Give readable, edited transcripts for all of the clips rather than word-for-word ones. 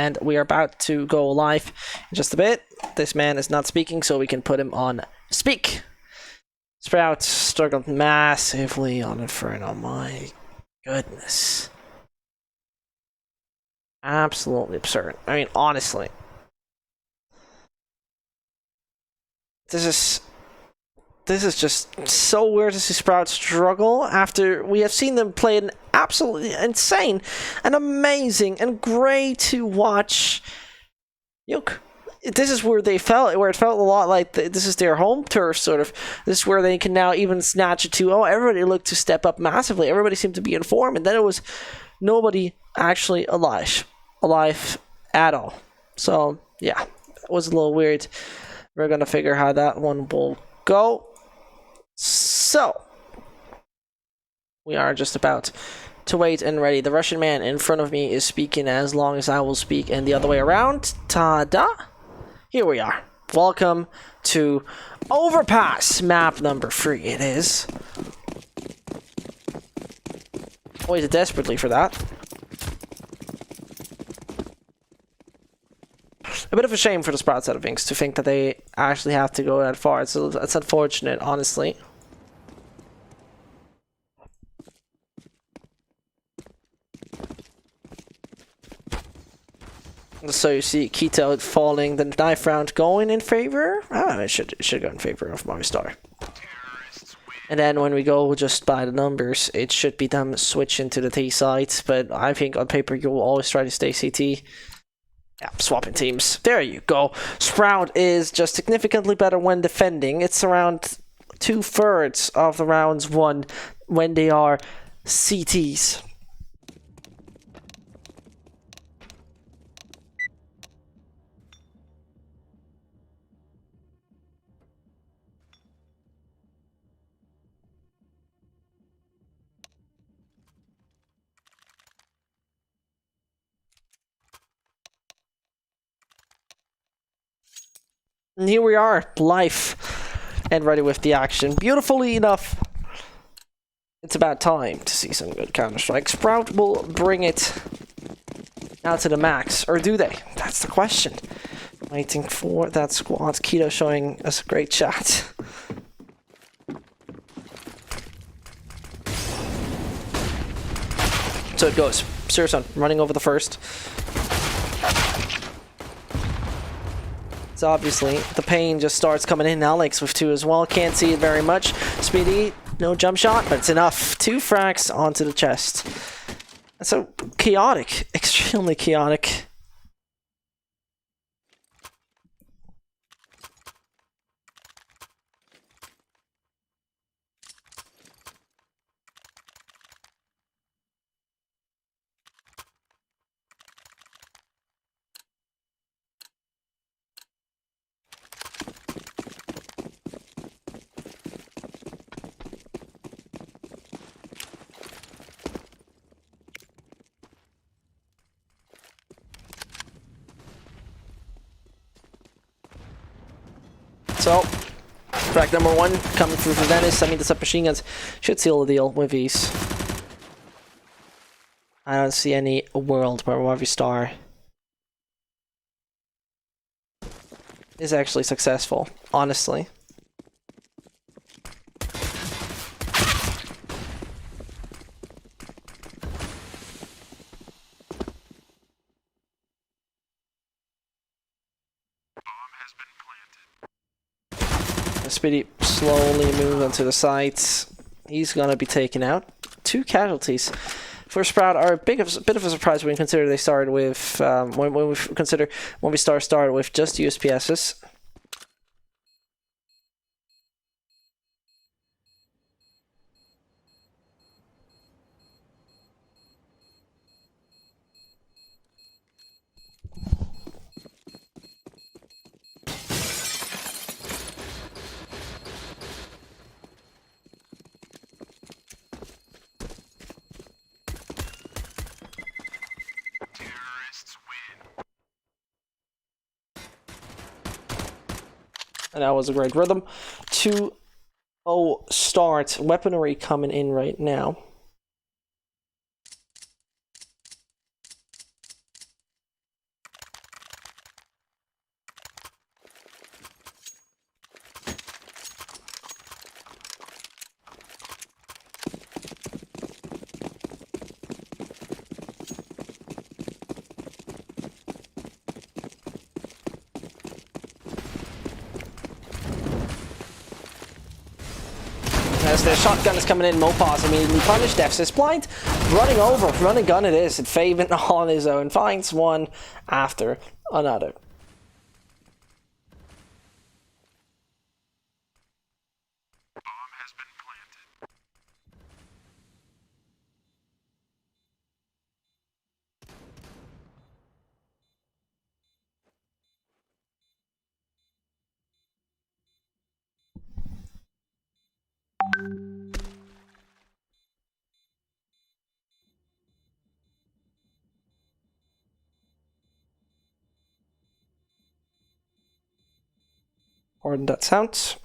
and we are about to go live in just a bit. This man is not speaking, so we can put him on speak. Sprout struggled massively on Inferno. My goodness. Absolutely absurd. I mean, honestly. This is just so weird to see Sprout struggle after we have seen them play an absolutely insane and amazing and great to watch. Yoke. This is where it felt a lot like this is their home turf, sort of. This is where they can now even snatch it to, oh, everybody looked to step up massively. Everybody seemed to be in form, and then it was nobody actually alive at all. So, yeah, it was a little weird. We're going to figure how that one will go. So, we are just about to wait and ready. The Russian man in front of me is speaking as long as I will speak, and the other way around. Ta-da! Here we are. Welcome to Overpass, map number 3 it is. Waited desperately for that. A bit of a shame for the Sprout side of things to think that they actually have to go that far. It's unfortunate, honestly. So you see Keto falling, the knife round going in favor. It should go in favor of Movistar. And then when we go just by the numbers, it should be them switching to the T side. But I think on paper you will always try to stay CT. Yeah, swapping teams. There you go. Sprout is just significantly better when defending. It's around 2/3 of the rounds won when they are CTs. And here we are, live and ready with the action. Beautifully enough, it's about time to see some good Counter-Strike. Sprout will bring it out to the max, or do they? That's the question. Waiting for that squad. Keto showing us a great chat. So it goes. Sirson running over the first. So obviously, the pain just starts coming in. Alex with 2 as well. Can't see it very much. Speedy, no jump shot, but it's enough. 2 frags onto the chest. So chaotic. Extremely chaotic. So, frag number 1 coming through for Dennis. I mean, the submachine guns should seal the deal with ease. I don't see any world where Movistar is actually successful, honestly. Speedy slowly move onto the sides. He's gonna be taken out. 2 casualties for Sprout are a bit of a surprise when we consider they started with when we consider when we started with just USPSs. And that was a great rhythm. 2-0 start. Weaponry coming in right now. as the shotgun is coming in. Mopaz immediately punished. Deficit's blind. Running over. Run and gun it is. And Faven on his own finds one after another. Or that sounds.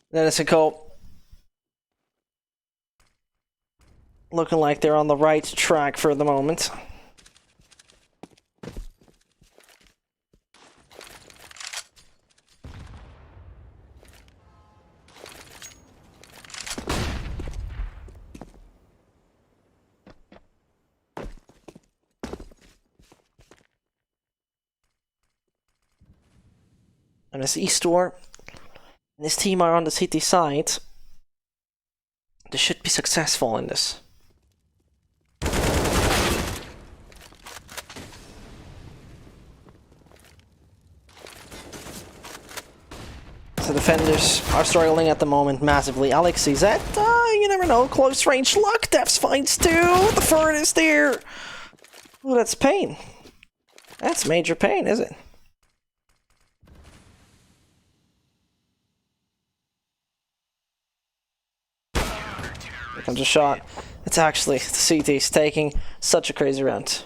Then it's a goal. Looking like they're on the right track for the moment. And as Eastor and his team are on the city side, they should be successful in this. The defenders are struggling at the moment massively. Alex sees that. You never know. Close range luck. Devs finds two. The furthest there. Oh, that's pain. That's major pain, is it? Here comes a shot. It's actually the CT's taking such a crazy round.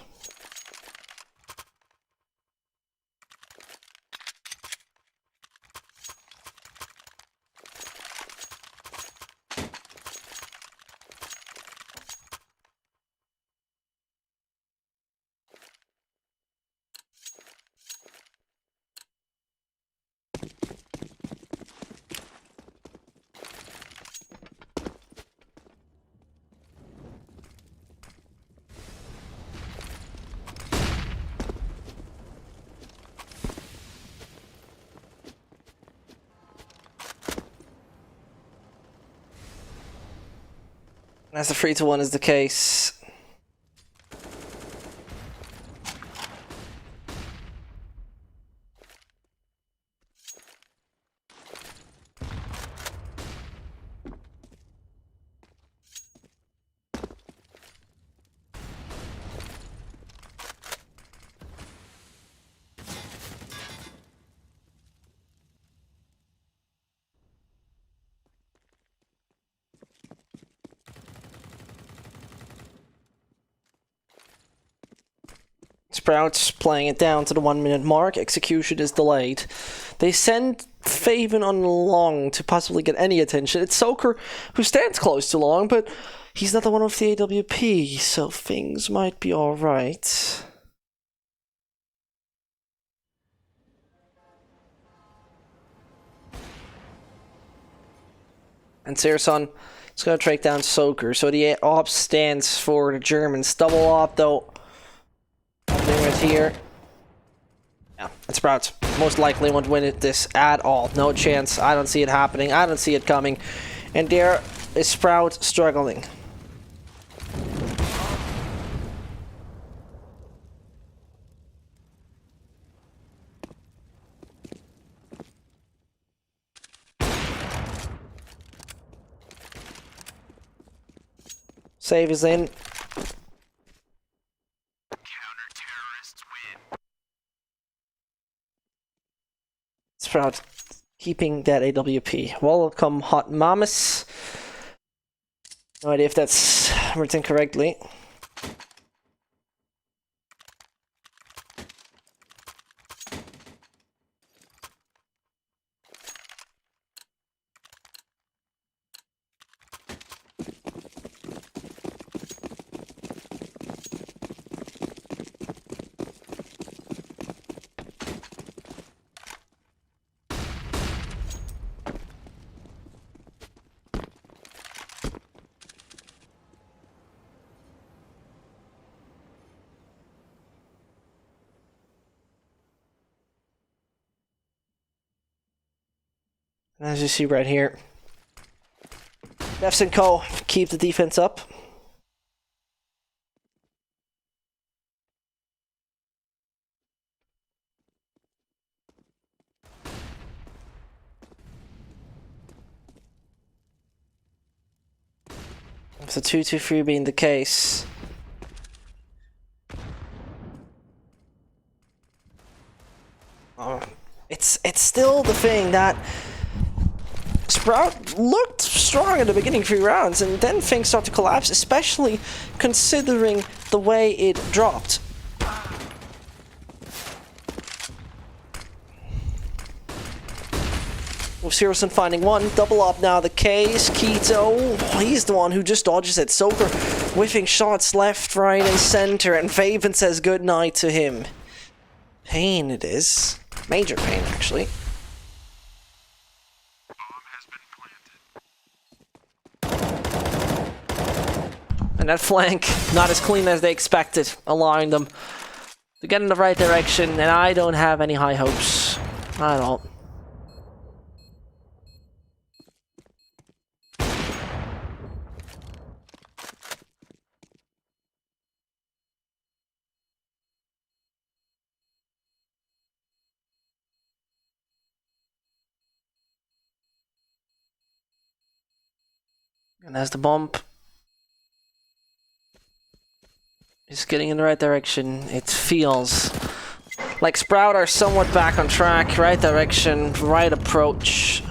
As the 3-1 is the case. Sprouts playing it down to the 1 minute mark. Execution is delayed. They send Faven on long to possibly get any attention. It's Soaker who stands close to long, but he's not the one with the AWP, so things might be alright. And Searson is going to track down Soaker, so the op stands for the Germans. Double op though. Right here. Yeah, it's Sprouts. Most likely won't win it this at all. No chance. I don't see it happening. I don't see it coming. And there is Sprout struggling. Save is in. Sprout keeping that AWP. Welcome, Hot Mamas. No idea if that's written correctly. As you see right here, Defs and Co. keep the defense up. With the 2-2-3 being the case. It's still the thing that Sprout looked strong in the beginning 3 rounds, and then things start to collapse, especially considering the way it dropped. With Sirison finding one, double up now the case. Keto, he's the one who just dodges it. Soaker whiffing shots left, right, and center, and Faven says goodnight to him. Pain it is. Major pain, actually. And that flank, not as clean as they expected, allowing them to get in the right direction, and I don't have any high hopes at all. And as the bump is getting in the right direction, it feels like Sprout are somewhat back on track. Right direction, right approach.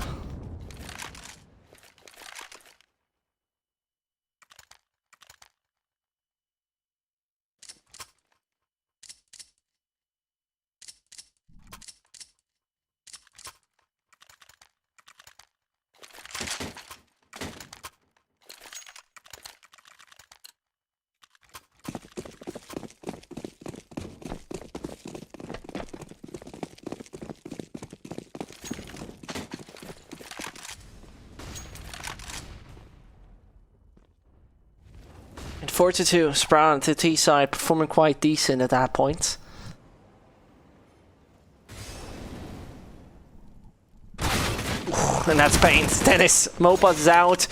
And 4-2, Sprout on the T side performing quite decent at that point. And that's pain. Dennis, Mopaz is out.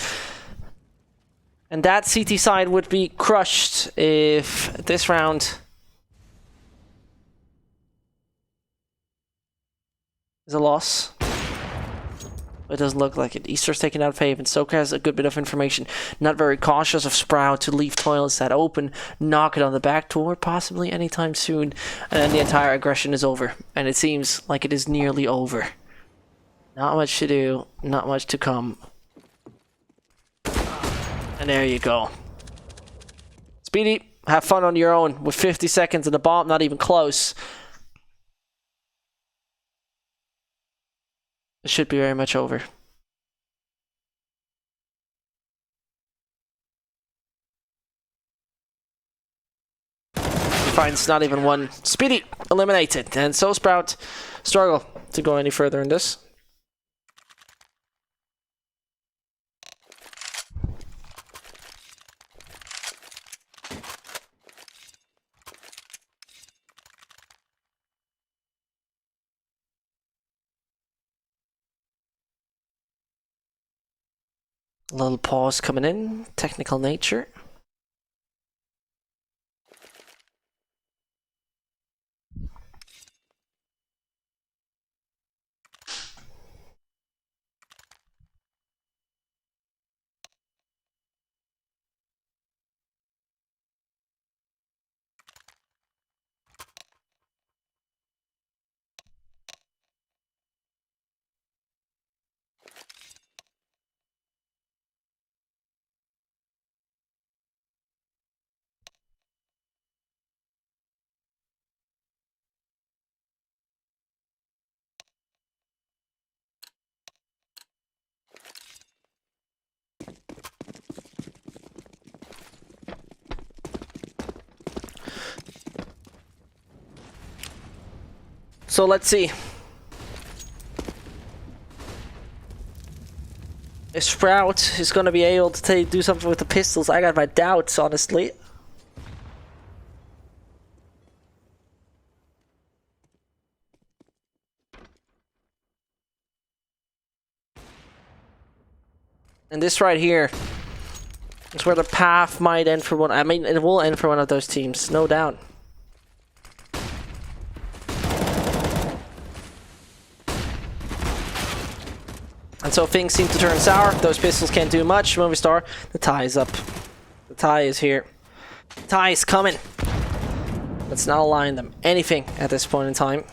And that CT side would be crushed if this round is a loss. It doesn't look like it. Easter's taking out Fave, and Soka has a good bit of information. Not very cautious of Sprout to leave toilets that open, knock it on the back door, possibly anytime soon, and then the entire aggression is over. And it seems like it is nearly over. Not much to do, not much to come. And there you go. Speedy, have fun on your own with 50 seconds and the bomb not even close. It should be very much over. He finds not even one. Speedy eliminated, and so Sprout struggle to go any further in this. A little pause coming in. Technical nature. So let's see. If Sprout is going to be able to do something with the pistols, I got my doubts, honestly. And this right here is where the path might end for one. I mean, it will end for one of those teams, no doubt. And so things seem to turn sour. Those pistols can't do much. Movistar, the tie is up. The tie is here. The tie is coming. Let's not align them anything at this point in time.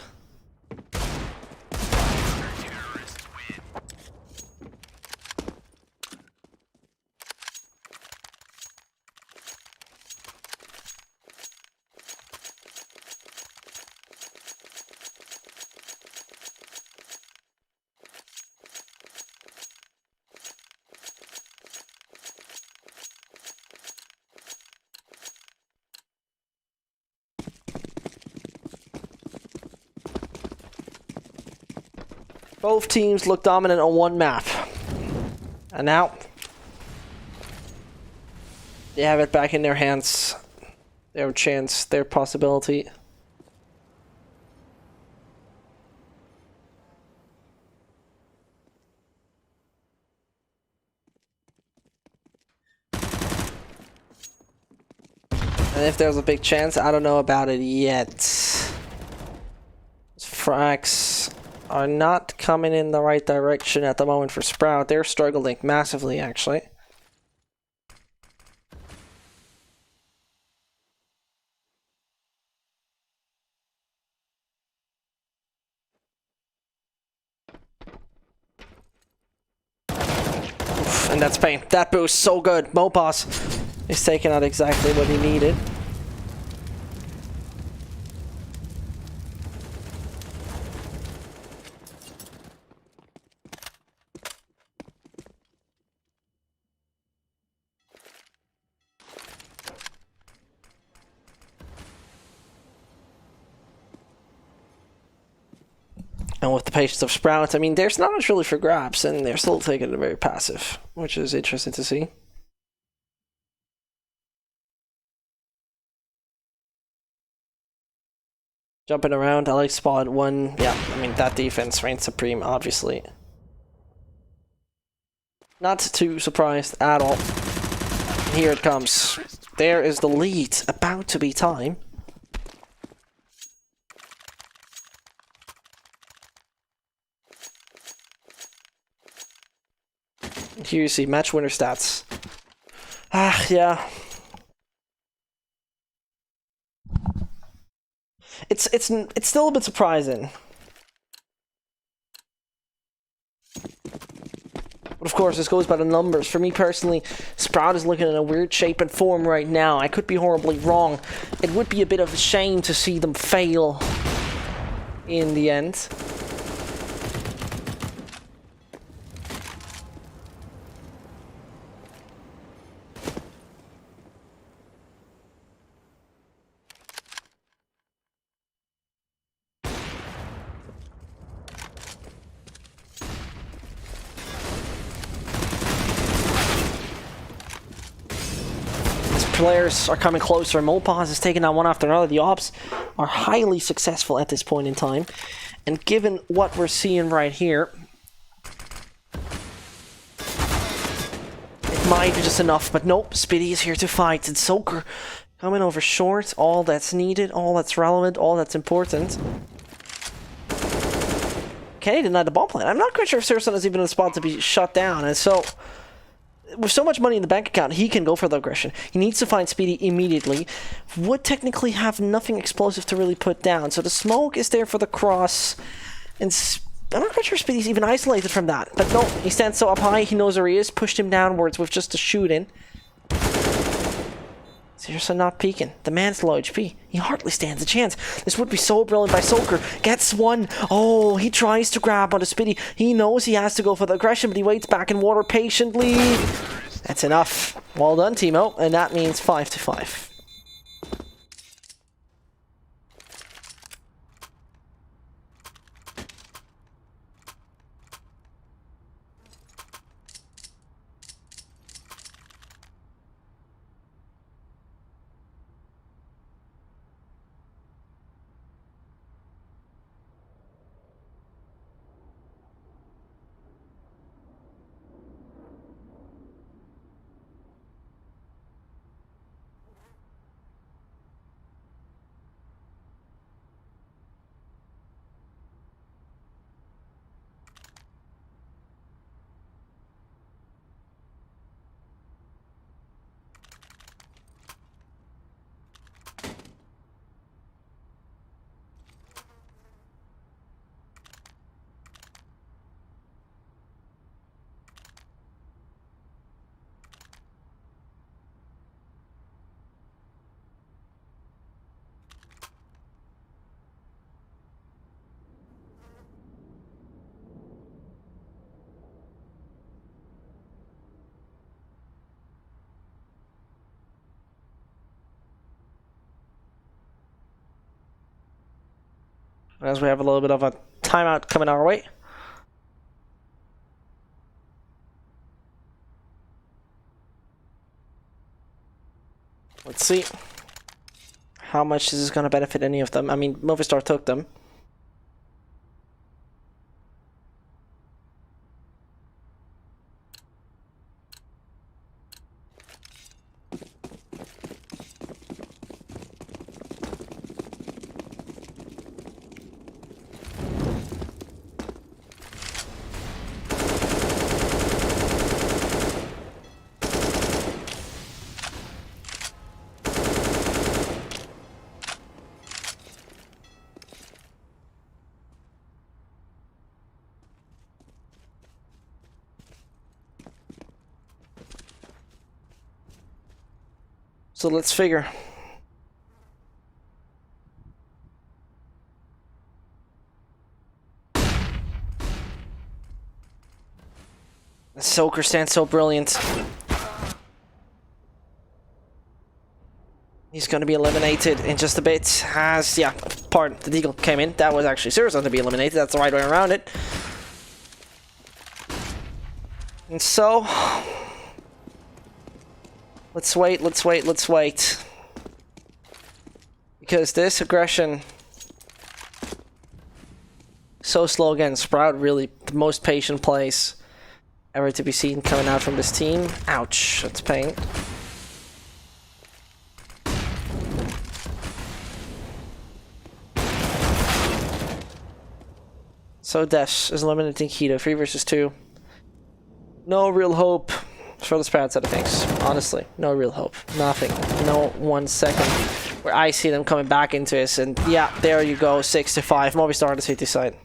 Both teams look dominant on one map. And now they have it back in their hands. Their chance, their possibility. And if there's a big chance, I don't know about it yet. Frags are not coming in the right direction at the moment for Sprout. They're struggling massively, actually. Oof, and that's pain. That boost so good. Mopass is taking out exactly what he needed. And with the patience of Sprout, I mean, there's not much really for grabs, and they're still taking it very passive, which is interesting to see. Jumping around, I like spot one. Yeah, I mean, that defense reigns supreme, obviously. Not too surprised at all. Here it comes. There is the lead. About to be time. Here you see match winner stats. Ah, yeah. It's still a bit surprising. But of course, this goes by the numbers. For me personally, Sprout is looking in a weird shape and form right now. I could be horribly wrong. It would be a bit of a shame to see them fail in the end. Players are coming closer. Mopass is taking on one after another. The ops are highly successful at this point in time. And given what we're seeing right here, might be just enough, but nope, Speedy is here to fight, and Soaker coming over short, all that's needed, all that's relevant, all that's important. Can he deny the bomb plant? I'm not quite sure if Sirson is even in the spot to be shut down, and so with so much money in the bank account, he can go for the aggression. He needs to find Speedy immediately. Would technically have nothing explosive to really put down, so the smoke is there for the cross, and I'm not quite sure Speedy's even isolated from that, but no, he stands so up high, he knows where he is, pushed him downwards with just a shoot in. Seriously not peeking. The man's low HP. He hardly stands a chance. This would be so brilliant by Soaker. Gets one. Oh, he tries to grab onto Speedy. He knows he has to go for the aggression, but he waits back in water patiently. That's enough. Well done, Timo. And that means 5-5. As we have a little bit of a timeout coming our way. Let's see how much this is going to benefit any of them. I mean, Movistar took them. So let's figure. Soaker stands so brilliant. He's going to be eliminated in just a bit. As, yeah, pardon, the deagle came in. That was actually Sirson to be eliminated. That's the right way around it. And so, let's wait. Because this aggression, so slow again. Sprout really the most patient plays ever to be seen coming out from this team. Ouch, that's pain. So Desh is eliminating Keto, 3 versus 2. No real hope for the Sprout side of things. Honestly, no real hope. Nothing. No 1 second where I see them coming back into this. And yeah, there you go, 6-5. Movistar on the city side.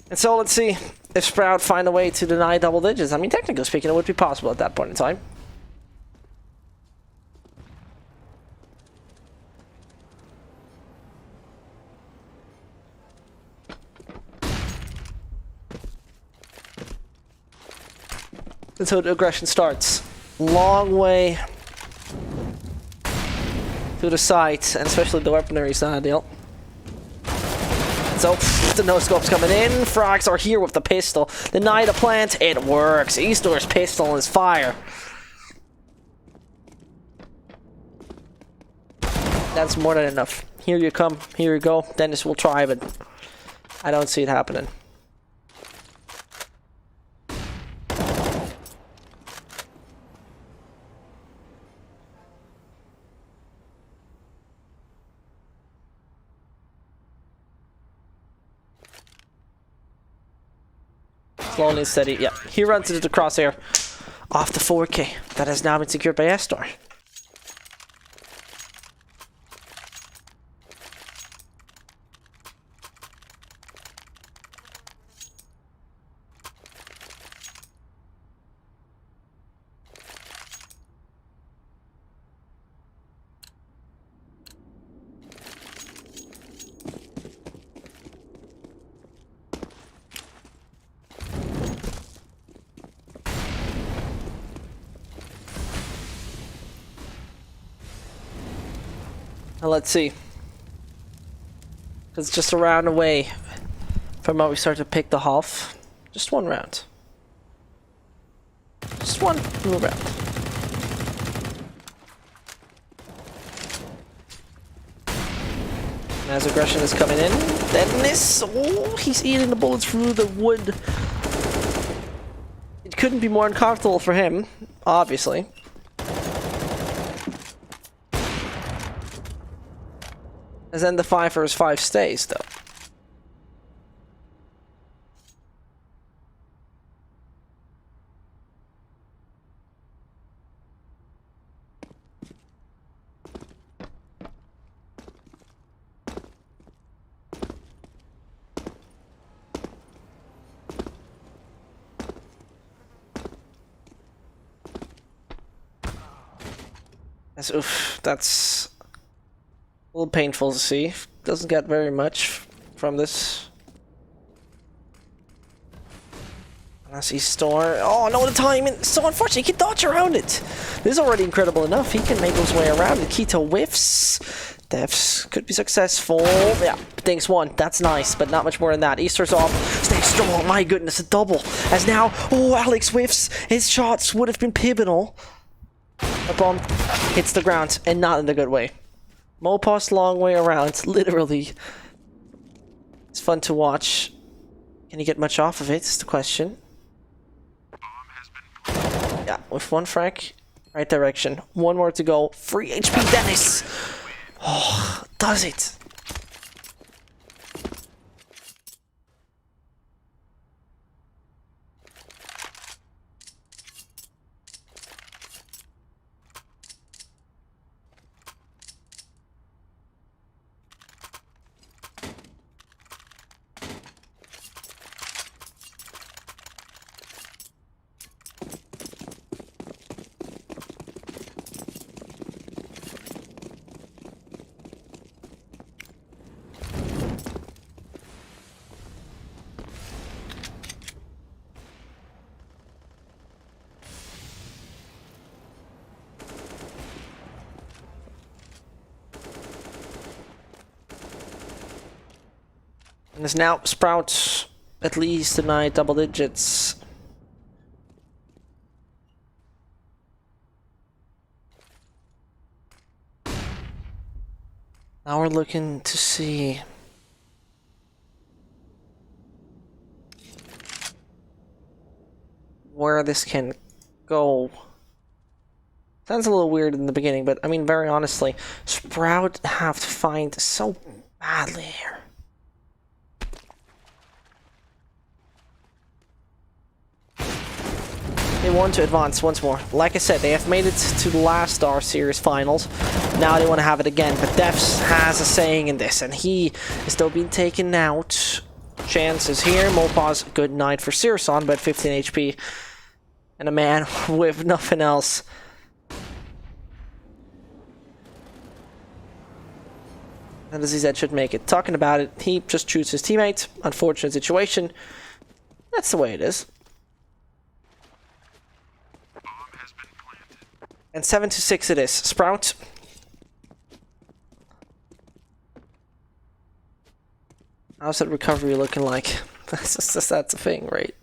And so let's see if Sprout find a way to deny double digits. I mean, technically speaking, it would be possible at that point in time. And so the aggression starts. Long way to the side, and especially the weaponry is not ideal. So, the no-scope's coming in. Frags are here with the pistol. Deny the plant. It works. Eastor's pistol is fire. That's more than enough. Here you come. Here you go. Dennis will try, but I don't see it happening. Slowly and steady. Yeah, he runs into the crosshair off the 4K. That has now been secured by Star. Now let's see. It's just a round away from when we start to pick the half. Just one round. Just one more round. As aggression is coming in, Dennis, oh, he's eating the bullets through the wood. It couldn't be more uncomfortable for him, obviously. And then the 5 versus 5 stays, though. Oof, that's a little painful to see. Doesn't get very much from this. Unless he's store. Oh no, the timing! So unfortunate, he can dodge around it. This is already incredible enough. He can make his way around it. Keto whiffs. Devs could be successful. Yeah, thanks one. That's nice, but not much more than that. Easter's off. Stay strong. My goodness, a double. As now, oh, Alex whiffs. His shots would have been pivotal. A bomb hits the ground, and not in a good way. Mopa's long way around, literally. It's fun to watch. Can he get much off of it, is the question. Yeah, with one frag, right direction. One more to go. Free HP, Dennis! Oh, does it? And it's now Sprout at least denied double digits. Now we're looking to see where this can go. Sounds a little weird in the beginning, but I mean, very honestly, Sprout have to find so badly here. They want to advance once more. Like I said, they have made it to the last StarSeries finals. Now they want to have it again. But Devs has a saying in this, and he is still being taken out. Chance is here. Mopa's good night for Sirson, but 15 HP. And a man with nothing else. And as he said, should make it. Talking about it, he just shoots his teammate. Unfortunate situation. That's the way it is. And 7-6 it is. Sprout How's that recovery looking like? That's the thing, right?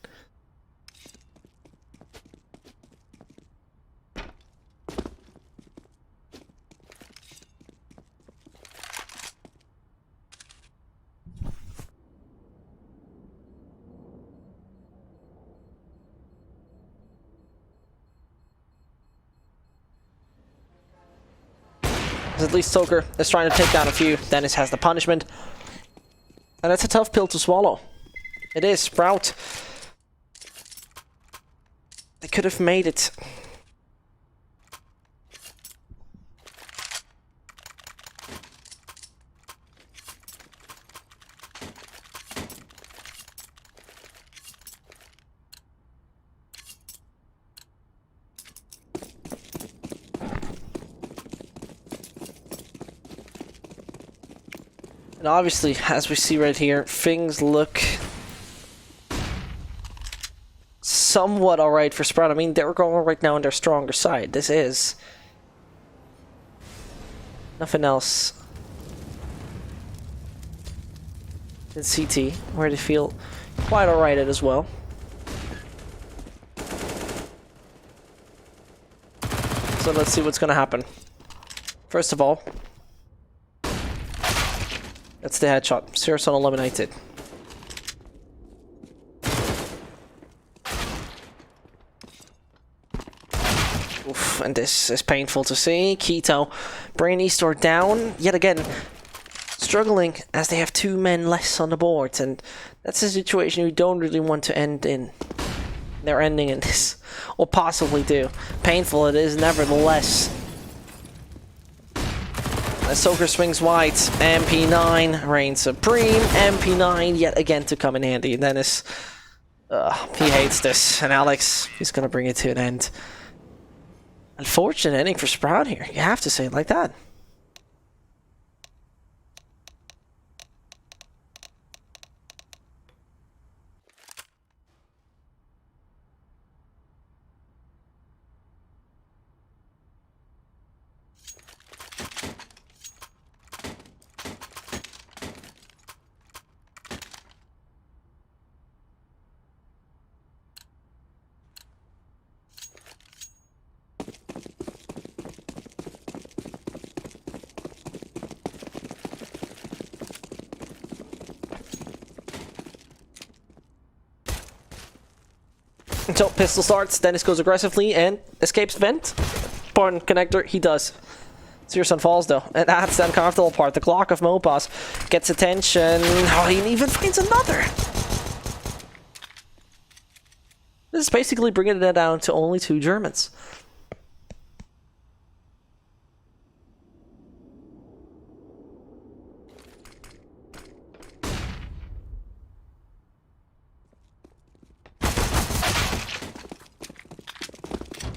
At least Toker is trying to take down a few. Dennis has the punishment. And that's a tough pill to swallow. It is. Sprout. They could have made it. And obviously, as we see right here, things look somewhat alright for Sprout. I mean, they're going right now on their stronger side. This is nothing else than CT, where they feel quite alright at as well. So let's see what's going to happen. First of all, that's the headshot. Searson eliminated. Oof, and this is painful to see. Keto, Brainy Store down yet again, struggling as they have 2 men less on the board, and that's a situation you don't really want to end in. They're ending in this, or possibly do. Painful it is, nevertheless. As Soaker swings wide, MP9 reigns supreme. MP9 yet again to come in handy. Dennis, he hates this, and Alex, he's gonna bring it to an end. Unfortunate ending for Sprout here. You have to say it like that. Until pistol starts, Dennis goes aggressively and escapes vent. Pardon, connector, he does. Searson falls though, and that's the uncomfortable part. The clock of Mopas gets attention. Oh, he even finds another. This is basically bringing it down to only 2 Germans.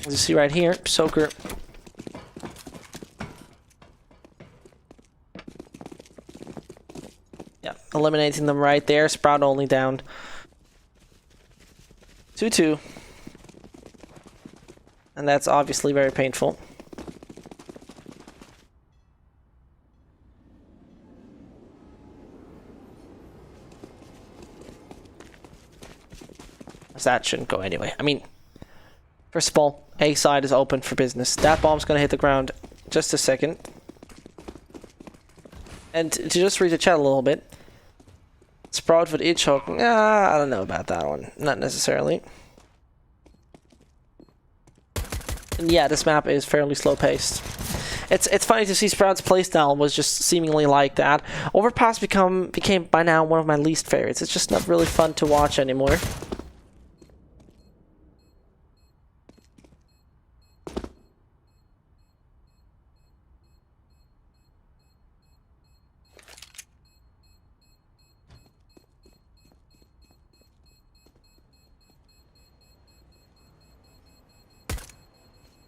As you see right here, Soaker eliminating them right there. Sprout only down 2-2. And that's obviously very painful. That shouldn't go anyway. I mean, first of all, A side is open for business. That bomb's gonna hit the ground just a second. And to just read the chat a little bit, Sprout with each hook. I don't know about that one. Not necessarily. And yeah, this map is fairly slow paced. It's funny to see Sprout's playstyle was just seemingly like that. Overpass became by now one of my least favorites. It's just not really fun to watch anymore.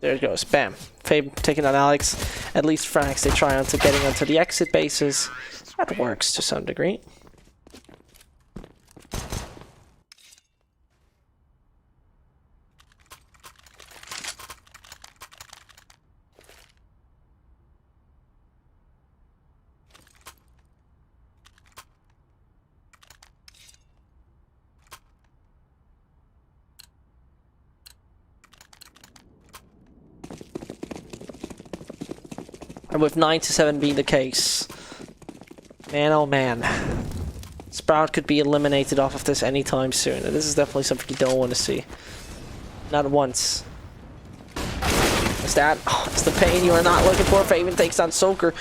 There it goes. Bam. Fabe taking on Alex. At least Franks, they try onto getting onto the exit bases. That works to some degree. And with 9-7 being the case, man oh man, Sprout could be eliminated off of this anytime soon, and this is definitely something you don't want to see. Not once. Is that? Oh, it's the pain you are not looking for. Faven takes down Soaker.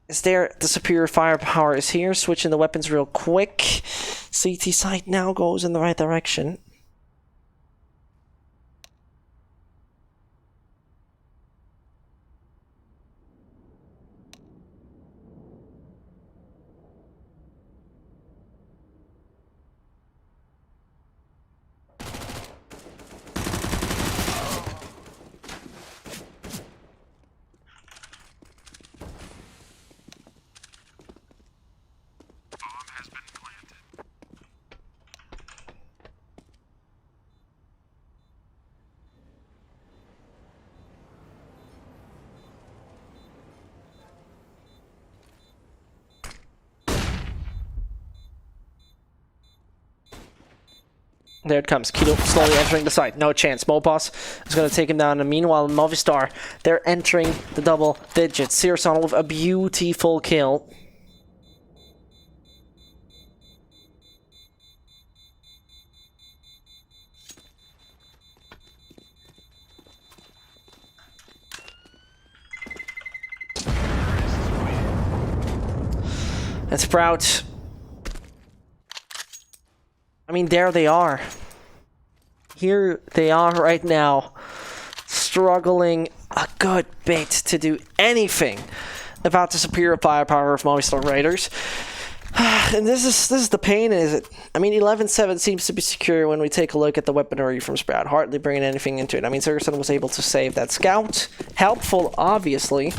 Is there the superior firepower is here? Switching the weapons real quick. CT site now goes in the right direction. There it comes. Keto slowly entering the site. No chance. Moboss is going to take him down. And meanwhile, Movistar, they're entering the double digits. Searson with a beautiful kill. And Sprout. I mean, there they are. Here they are right now, struggling a good bit to do anything about the superior firepower of Movistar Raiders. And this is the pain, is it? I mean, 11-7 seems to be secure when we take a look at the weaponry from Sprout. Hardly bringing anything into it. I mean, Sergeson was able to save that scout. Helpful, obviously.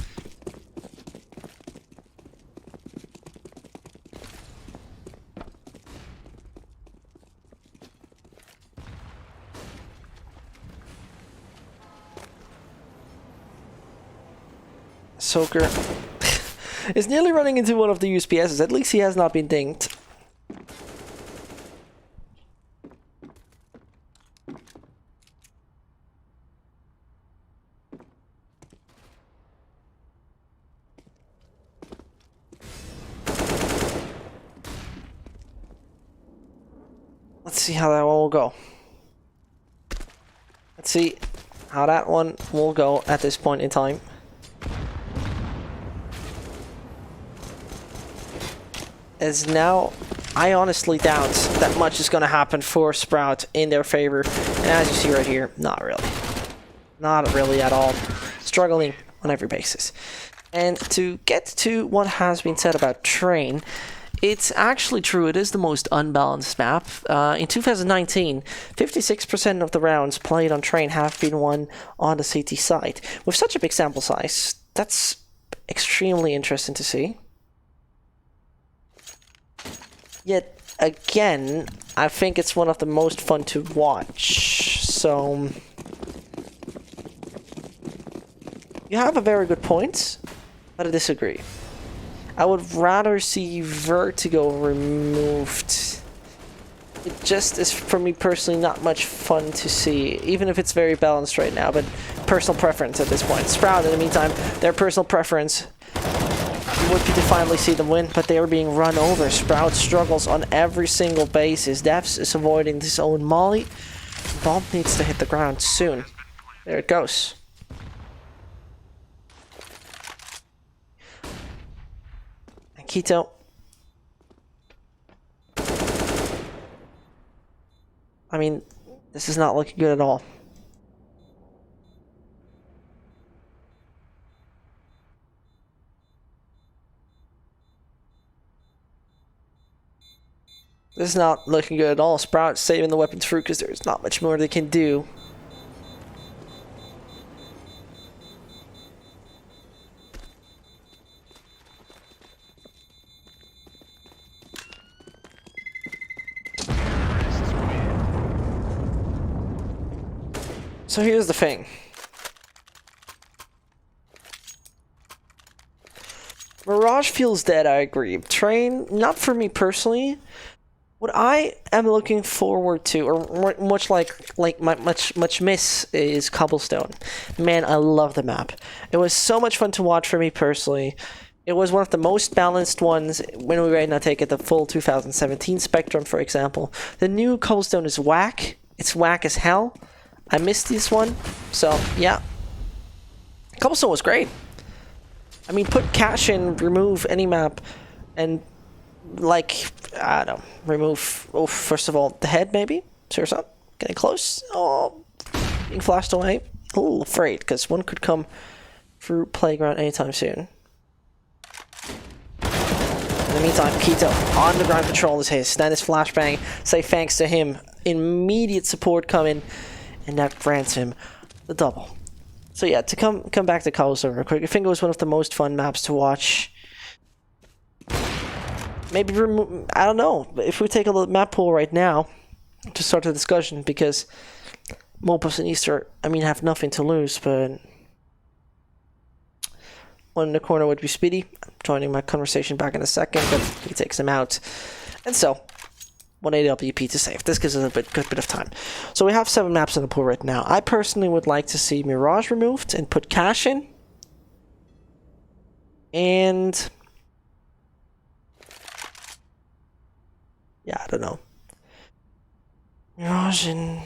Soaker is nearly running into one of the USPSs. At least he has not been dinged. Let's see how that one will go. Let's see how that one will go at this point in time. As now, I honestly doubt that much is going to happen for Sprout in their favor. And as you see right here, not really. Not really at all. Struggling on every basis. And to get to what has been said about Train, it's actually true. It is the most unbalanced map. In 2019, 56% of the rounds played on Train have been won on the CT side. With such a big sample size, that's extremely interesting to see. Yet again, I think it's one of the most fun to watch. So you have a very good point, but I disagree. I would rather see Vertigo removed. It just is, for me personally, not much fun to see, even if it's very balanced right now, but personal preference at this point. Sprout, in the meantime, their personal preference would be to finally see them win, but they are being run over. Sprout struggles on every single basis. Devs is avoiding his own molly. Bomb needs to hit the ground soon. There it goes. And Keto. I mean, this is not looking good at all. This is not looking good at all. Sprout saving the weapons fruit because there's not much more they can do. So here's the thing. Mirage feels dead, I agree. Train, not for me personally, What I am looking forward to, or much much miss, is Cobblestone. Man, I love the map. It was so much fun to watch for me personally. It was one of the most balanced ones when we right now take it the full 2017 Spectrum, for example. The new Cobblestone is whack. It's whack as hell. I missed this one, so yeah. Cobblestone was great. I mean, put cash in, remove any map, and like, I don't know, remove, oh, first of all, the head maybe? Seriously? Getting close? Oh, being flashed away. A little afraid, because one could come through Playground anytime soon. In the meantime, Keto on the ground control is his. Then his flashbang, say thanks to him. Immediate support coming, and that grants him the double. So yeah, to come back to Cobblestone real quick, I think it was one of the most fun maps to watch. Maybe remove, I don't know, if we take a look at map pool right now to start the discussion, because Mopas and Easter, I mean, have nothing to lose, but one in the corner would be Speedy. I'm joining my conversation back in a second, but he takes him out. And so, 180 WP to save. This gives us a good bit of time. So we have 7 maps in the pool right now. I personally would like to see Mirage removed and put Cash in. And yeah, I don't know. Mirage and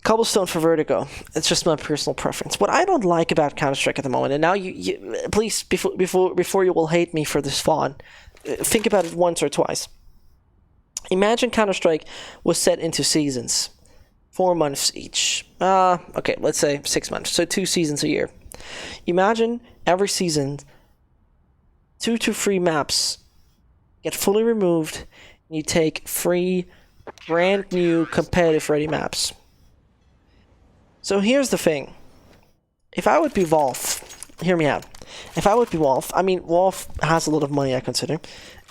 Cobblestone for Vertigo. It's just my personal preference. What I don't like about Counter-Strike at the moment, and now you please, before you will hate me for this thought, think about it once or twice. Imagine Counter-Strike was set into seasons, 4 months each. Okay, let's say 6 months, so 2 seasons a year. Imagine every season 2 to 3 maps get fully removed, and you take 3 brand new competitive ready maps. So here's the thing. If I would be Valve, hear me out. If I would be Valve, I mean, Valve has a lot of money, I consider.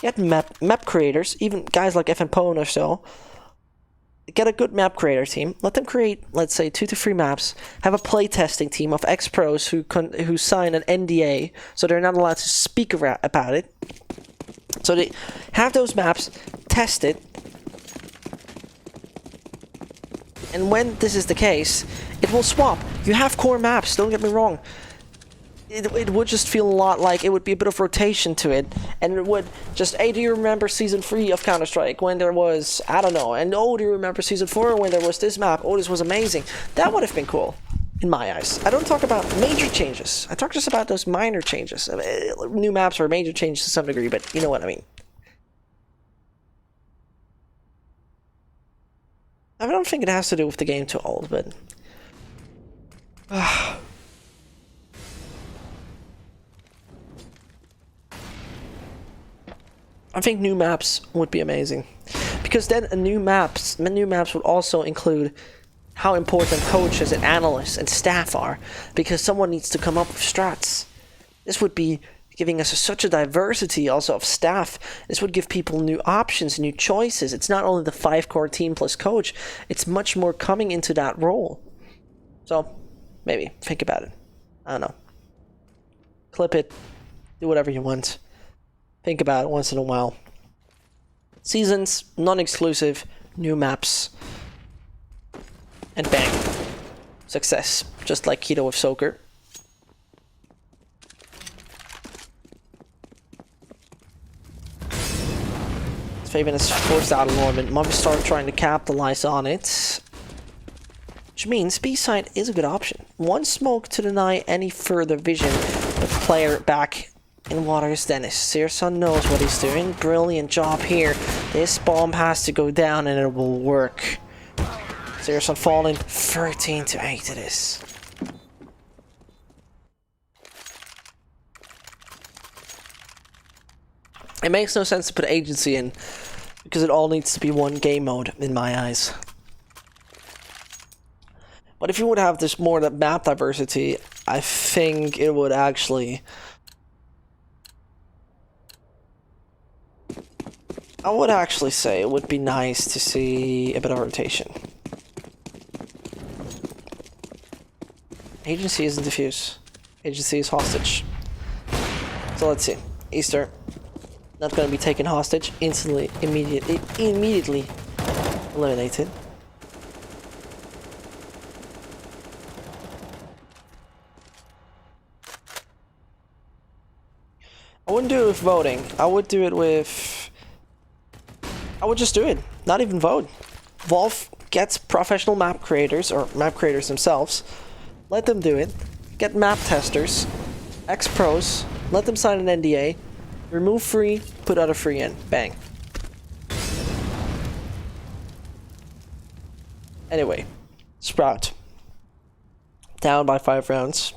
Get map creators, even guys like FNPone or so. Get a good map creator team. Let them create, let's say, 2 to 3 maps. Have a playtesting team of ex-pros who sign an NDA, so they're not allowed to speak about it. So they have those maps tested. And when this is the case, it will swap. You have core maps, don't get me wrong. It would just feel a lot like it would be a bit of rotation to it. And it would just, hey, do you remember Season 3 of Counter-Strike when there was, I don't know, and oh, do you remember Season 4 when there was this map? Oh, this was amazing. That would have been cool, in my eyes. I don't talk about major changes. I talk just about those minor changes. New maps are major changes to some degree, but you know what I mean. I don't think it has to do with the game too old, but I think new maps would be amazing, because then new maps would also include how important coaches and analysts and staff are, because someone needs to come up with strats. This would be giving us such a diversity also of staff. This would give people new options, new choices. It's not only the 5-core team plus coach, it's much more coming into that role. So, maybe, think about it. I don't know. Clip it, do whatever you want. Think about it once in a while. Seasons, non-exclusive, new maps. And bang. Success. Just like Keto with Soaker. Fabian is forced out of orbit. Movistar trying to capitalize on it. Which means B-side is a good option. One smoke to deny any further vision of the player back in water is Dennis. Searson knows what he's doing. Brilliant job here. This bomb has to go down and it will work. Searson falling 13-8 it is. It makes no sense to put agency in, because it all needs to be one game mode in my eyes. But if you would have this more map diversity, I think it would actually... I would actually say it would be nice to see a bit of rotation. Agency isn't diffuse. Agency is hostage. So let's see. Easter. Not gonna be taken hostage. Immediately eliminated. I wouldn't do it with voting. I would do it with... I would just do it. Not even vote. Valve gets professional map creators, or map creators themselves. Let them do it. Get map testers. Ex-pros. Let them sign an NDA. Remove free, put other free in. Bang. Anyway. Sprout. Down by 5 rounds.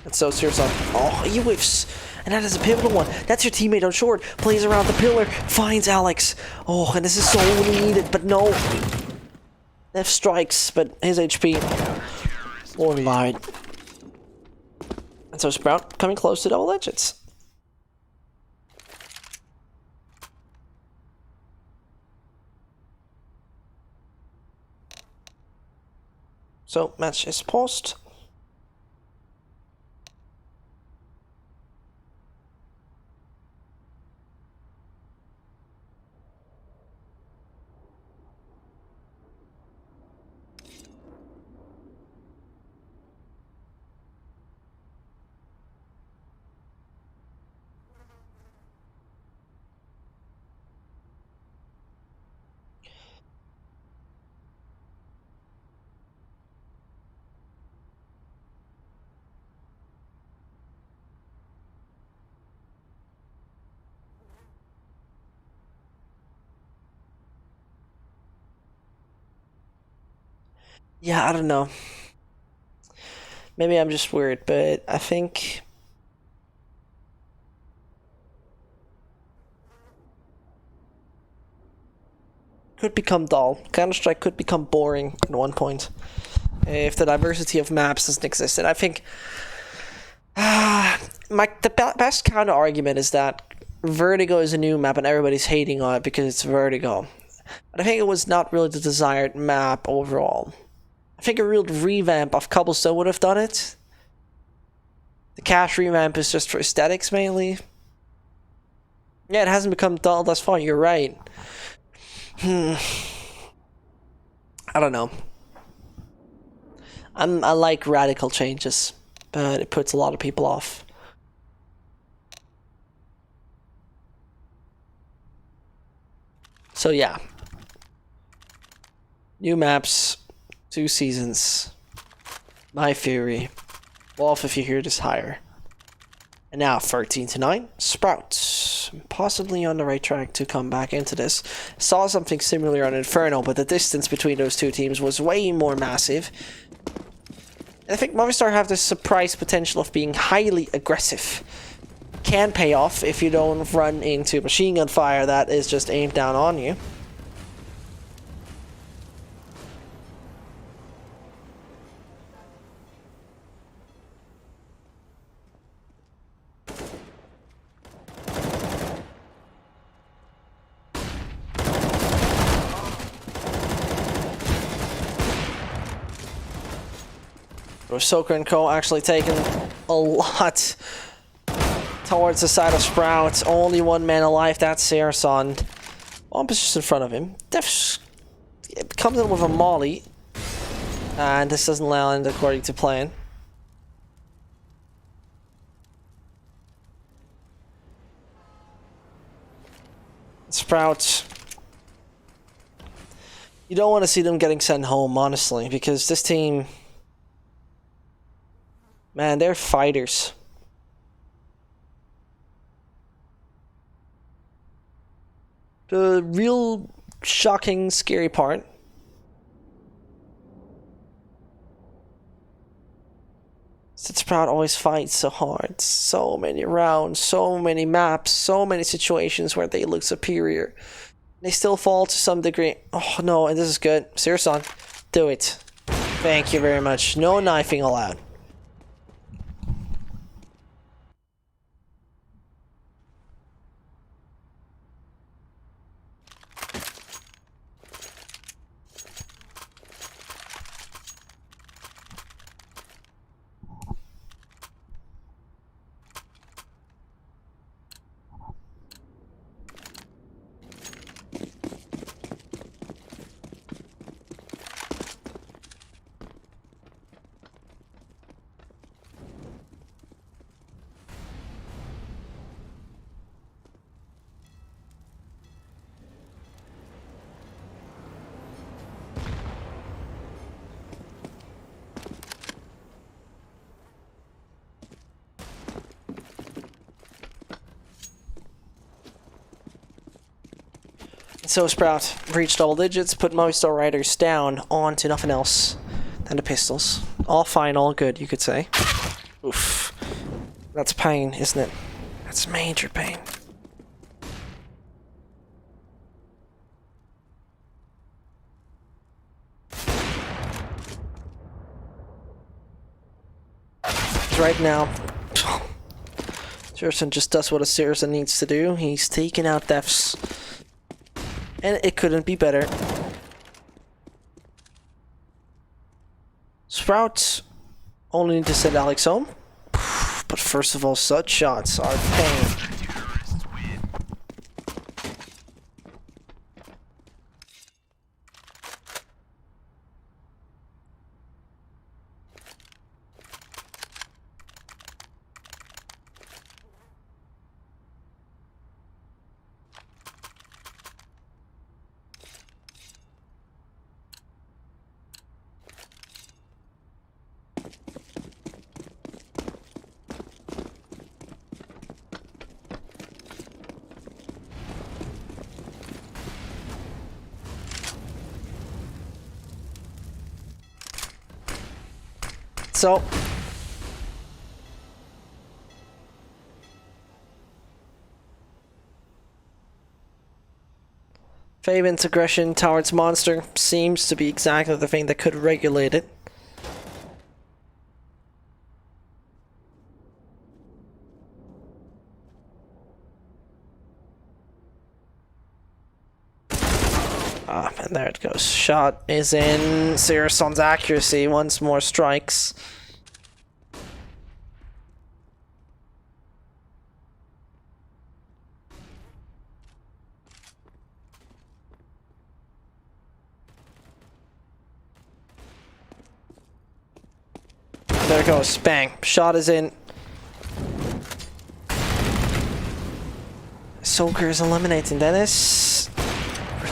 And so serious on. Oh, he whiffs. And that is a pivotal one. That's your teammate on short. Plays around the pillar. Finds Alex. Oh, and this is so needed. But no. F strikes, but his HP. Lord lied. And so Sprout coming close to double digits. So match is paused. Yeah, I don't know. Maybe I'm just weird, but I think... could become dull. Counter-Strike could become boring at one point. If the diversity of maps doesn't exist. And I think... the best counter-argument is that Vertigo is a new map and everybody's hating on it because it's Vertigo. But I think it was not really the desired map overall. I think a real revamp of Cobblestone would have done it. The cache revamp is just for aesthetics mainly. Yeah, it hasn't become dull thus far, you're right. I don't know. I like radical changes, but it puts a lot of people off. So yeah. New maps, 2 seasons. My theory. Wolf, if you hear this, higher. And now 13-9. Sprout. Possibly on the right track to come back into this. Saw something similar on Inferno, but the distance between those two teams was way more massive. And I think Movistar have the surprise potential of being highly aggressive. Can pay off if you don't run into machine gun fire that is just aimed down on you. Soaker and Co. actually taking a lot towards the side of Sprout. Only one man alive, that's Sarson. Bomb is just in front of him. Def comes in with a molly. And this doesn't land according to plan. Sprout. You don't want to see them getting sent home, honestly, because this team... man, they're fighters. The real shocking, scary part is that Sprout always fights so hard. So many rounds, so many maps, so many situations where they look superior. They still fall to some degree. Oh no, and this is good. Sirson, do it. Thank you very much. No knifing allowed. So Sprout reached double digits, put Movistar Riders down onto nothing else than the pistols. All fine, all good, you could say. Oof. That's pain, isn't it? That's major pain. Right now, Saracen just does what a Saracen needs to do. He's taking out deaths. And it couldn't be better. Sprout only need to send Alex home. But first of all, such shots are pain. So, Fabian's aggression towards Monster seems to be exactly the thing that could regulate it. Ah, and there it goes. Shot is in. Sirason's accuracy once more strikes. There it goes. Bang. Shot is in. Soaker is eliminating Dennis.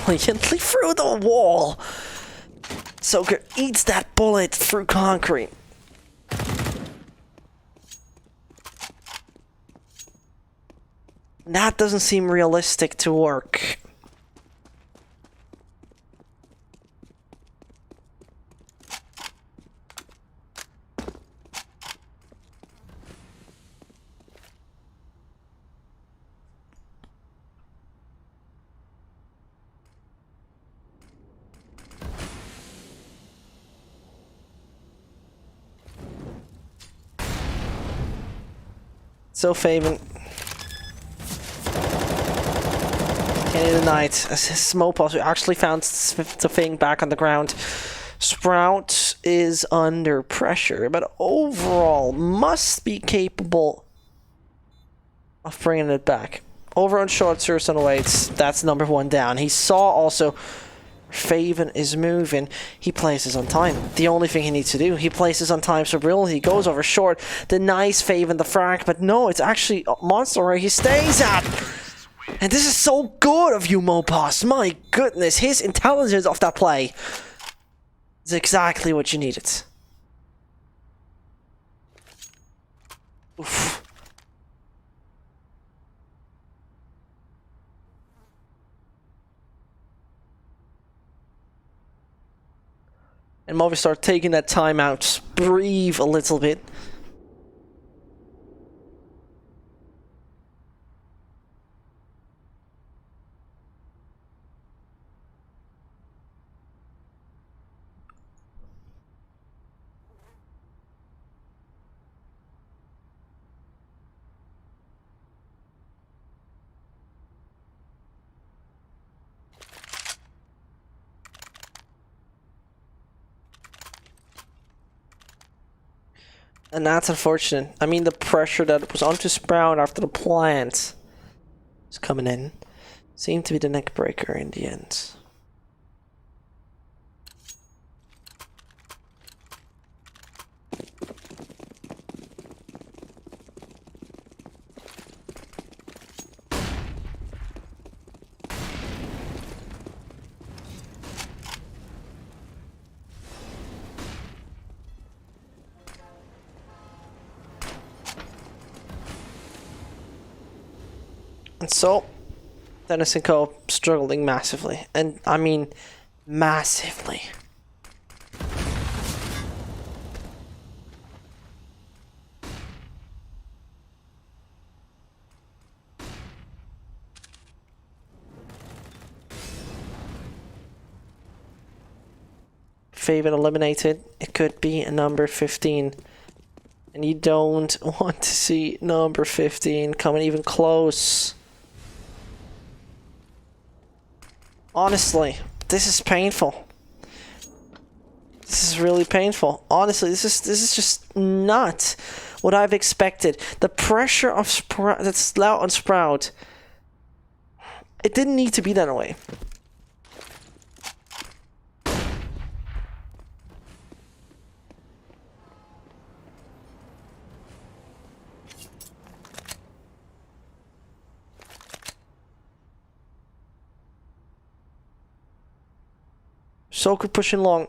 Brilliantly through the wall. Soaker eats that bullet through concrete. That doesn't seem realistic to work. So Faven Kenny the Knight, as his smoke pulse actually found the thing back on the ground. Sprout is under pressure, but overall must be capable of bringing it back. Over on short, Surson waits. That's number one down. He saw also Faven is moving. He places on time. The only thing he needs to do, he places on time so brilliant. He goes over short, denies Faven the frag, but no, it's actually Monster where he stays at. And this is so good of you, Mopass. My goodness, his intelligence of that play is exactly what you needed. Oof. And Movistar taking that time out, breathe a little bit. And that's unfortunate. I mean, the pressure that was onto Sprout after the plant is coming in seemed to be the neck breaker in the end. And so, Dennis and Co. struggling massively. And I mean, massively. Faven eliminated. It could be a number 15. And you don't want to see number 15 coming even close. Honestly, this is painful. This is really painful. Honestly, this is just not what I've expected. The pressure of that's out on Sprout. It didn't need to be that way. Soku pushing long.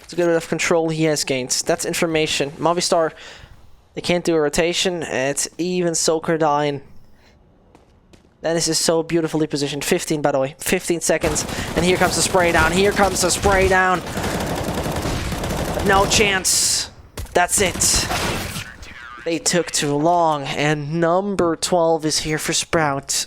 It's a good bit of control he has gained. That's information. Movistar, they can't do a rotation. It's even Soker dying. Dennis is so beautifully positioned. 15, by the way. 15 seconds. And here comes the spray down. Here comes the spray down. No chance. That's it. They took too long. And number 12 is here for Sprout.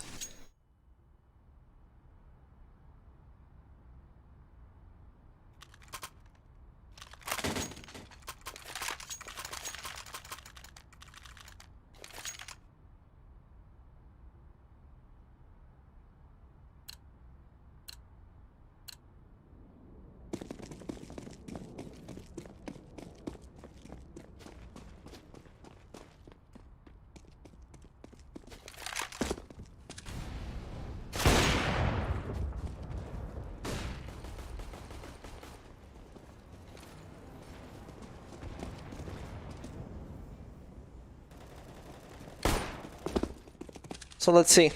So let's see.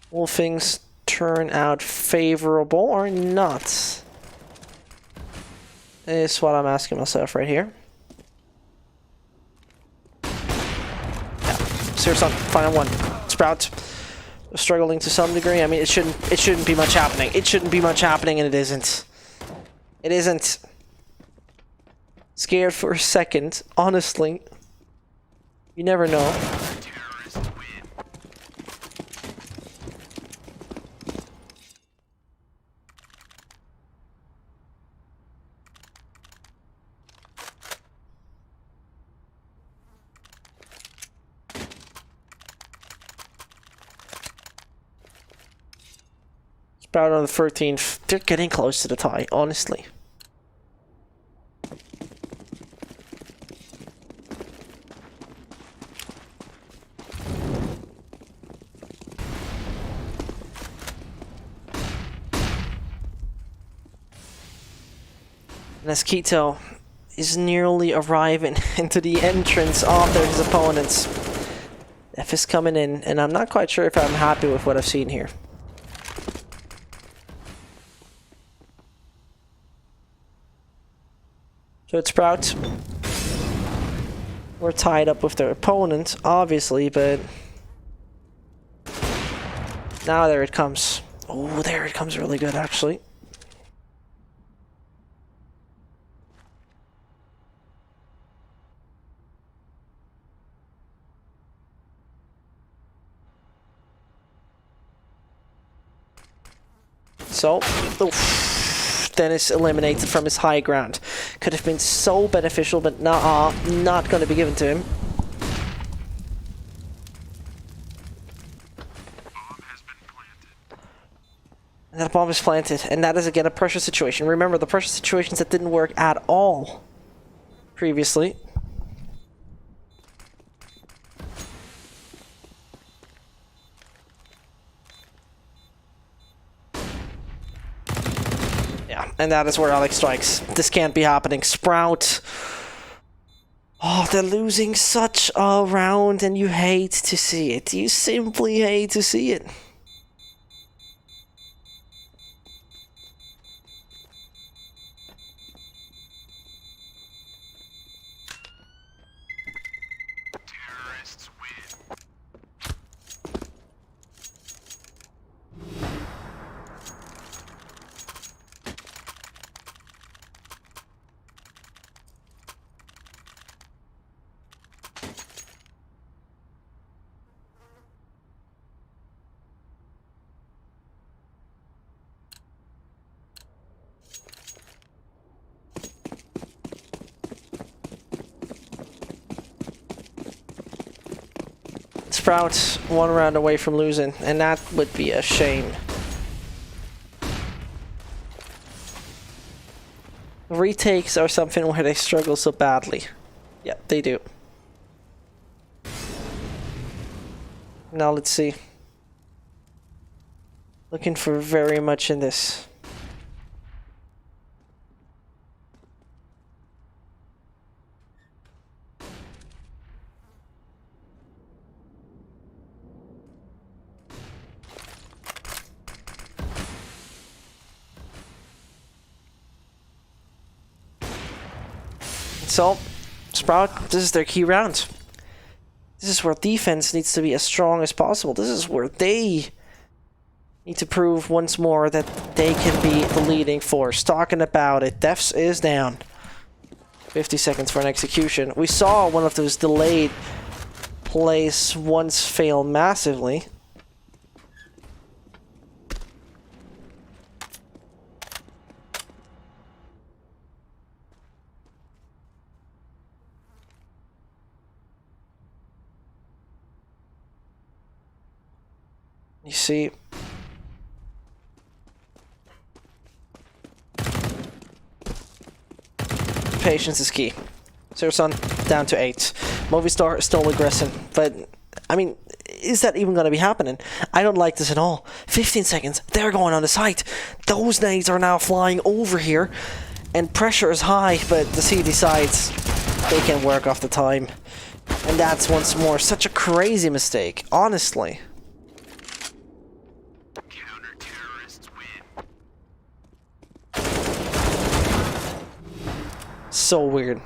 Will things turn out favorable or not? Is what I'm asking myself right here. Yeah, Sears final one. Sprout struggling to some degree. I mean, it shouldn't be much happening. It shouldn't be much happening, and it isn't. It isn't. Scared for a second, honestly. You never know. Sprout on the 13th. They're getting close to the tie, honestly. And as Quito is nearly arriving into the entrance after his opponents, F is coming in, and I'm not quite sure if I'm happy with what I've seen here. So it's Sprout. We're tied up with their opponent, obviously, but now there it comes. Oh, there it comes really good, actually. So, oof, Dennis eliminated from his high ground. Could have been so beneficial, but not going to be given to him. And that bomb is planted, and that is again a pressure situation. Remember, the pressure situations that didn't work at all previously. Yeah, and that is where Alex strikes. This can't be happening. Sprout. Oh, they're losing such a round, and you hate to see it. You simply hate to see it. Sprout one round away from losing, and that would be a shame. Retakes are something where they struggle so badly. Yeah, they do. Now let's see. Looking for very much in this. So, Sprout, this is their key round. This is where defense needs to be as strong as possible. This is where they need to prove once more that they can be the leading force. Talking about it, Defs is down. 50 seconds for an execution. We saw one of those delayed plays once fail massively. You see, patience is key. Sirson down to 8. Movistar still aggressing, but I mean, is that even going to be happening? I don't like this at all. 15 seconds, they're going on the site. Those nades are now flying over here, and pressure is high, but the C decides they can work off the time. And that's once more such a crazy mistake, honestly. So weird.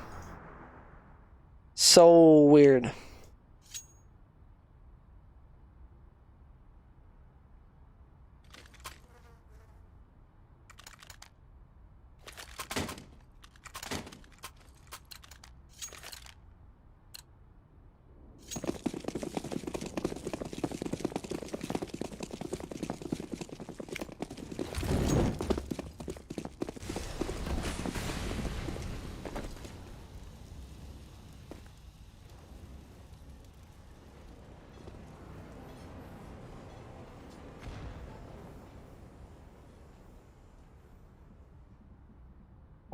So weird.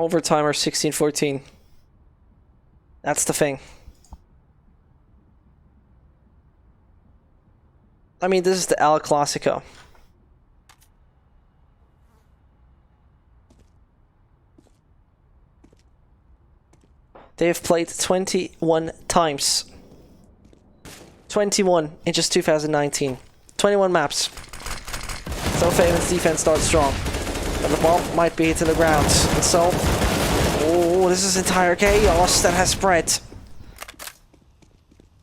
Overtime or 16-14. That's the thing. I mean, this is the El Clasico. They have played 21 times. 21 in just 2019. 21 maps. So Faven's defense starts strong. But the ball might be hitting the ground. And so, oh, this is entire chaos that has spread.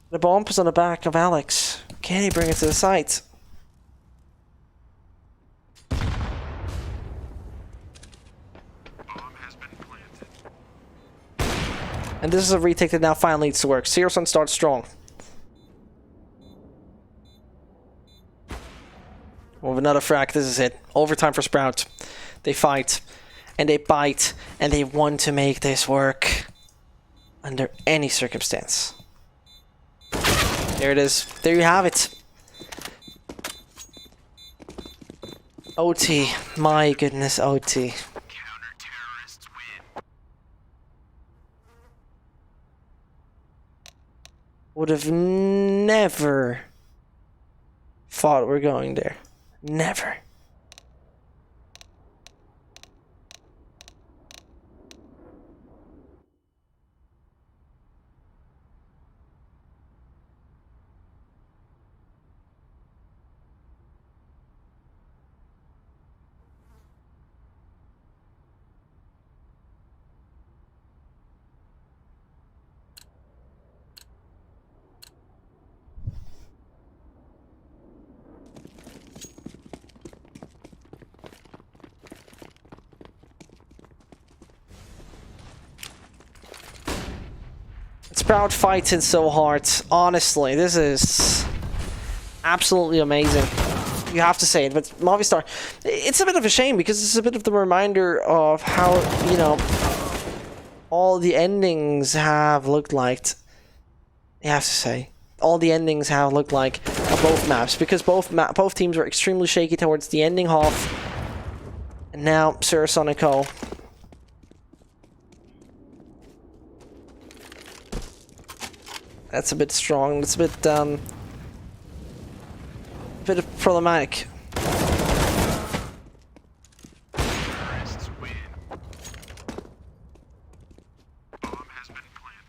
The bomb is on the back of Alex. Can he bring it to the site? And this is a retake that now finally needs to work. Searson starts strong. With another frag, this is it. Overtime for Sprout. They fight, and they bite, and they want to make this work under any circumstance. There it is. There you have it. OT. My goodness, OT. Would have never thought we're going there. Never. Sprout fighting so hard. Honestly, this is absolutely amazing. You have to say it, but Movistar, it's a bit of a shame because it's a bit of the reminder of how, you know, all the endings have looked like. You have to say. all the endings have looked like on both maps, because both teams were extremely shaky towards the ending half. And now Supersonico. That's a bit strong. That's a bit problematic. Terrorists win. Bomb has been planted.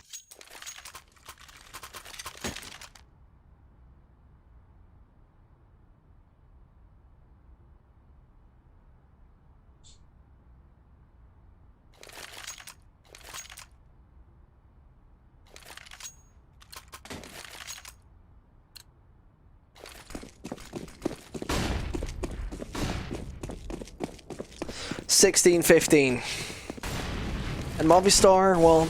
16-15. And Movistar, well,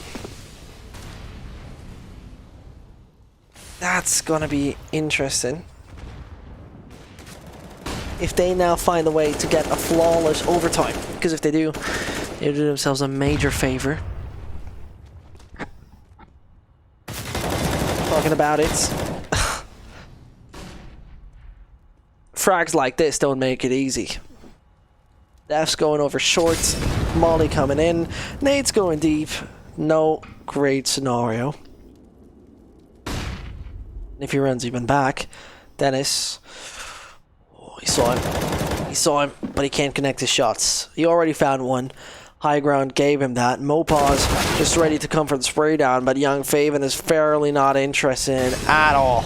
that's gonna be interesting. If they now find a way to get a flawless overtime, because if they do, they do themselves a major favor. Talking about it. Frags like this don't make it easy. Def's going over short, Molly coming in, Nate's going deep. No great scenario. If he runs even back, Dennis, oh, he saw him, but he can't connect his shots. He already found one. High ground gave him that. Mopaz just ready to come for the spray down, but young Faven is fairly not interested at all.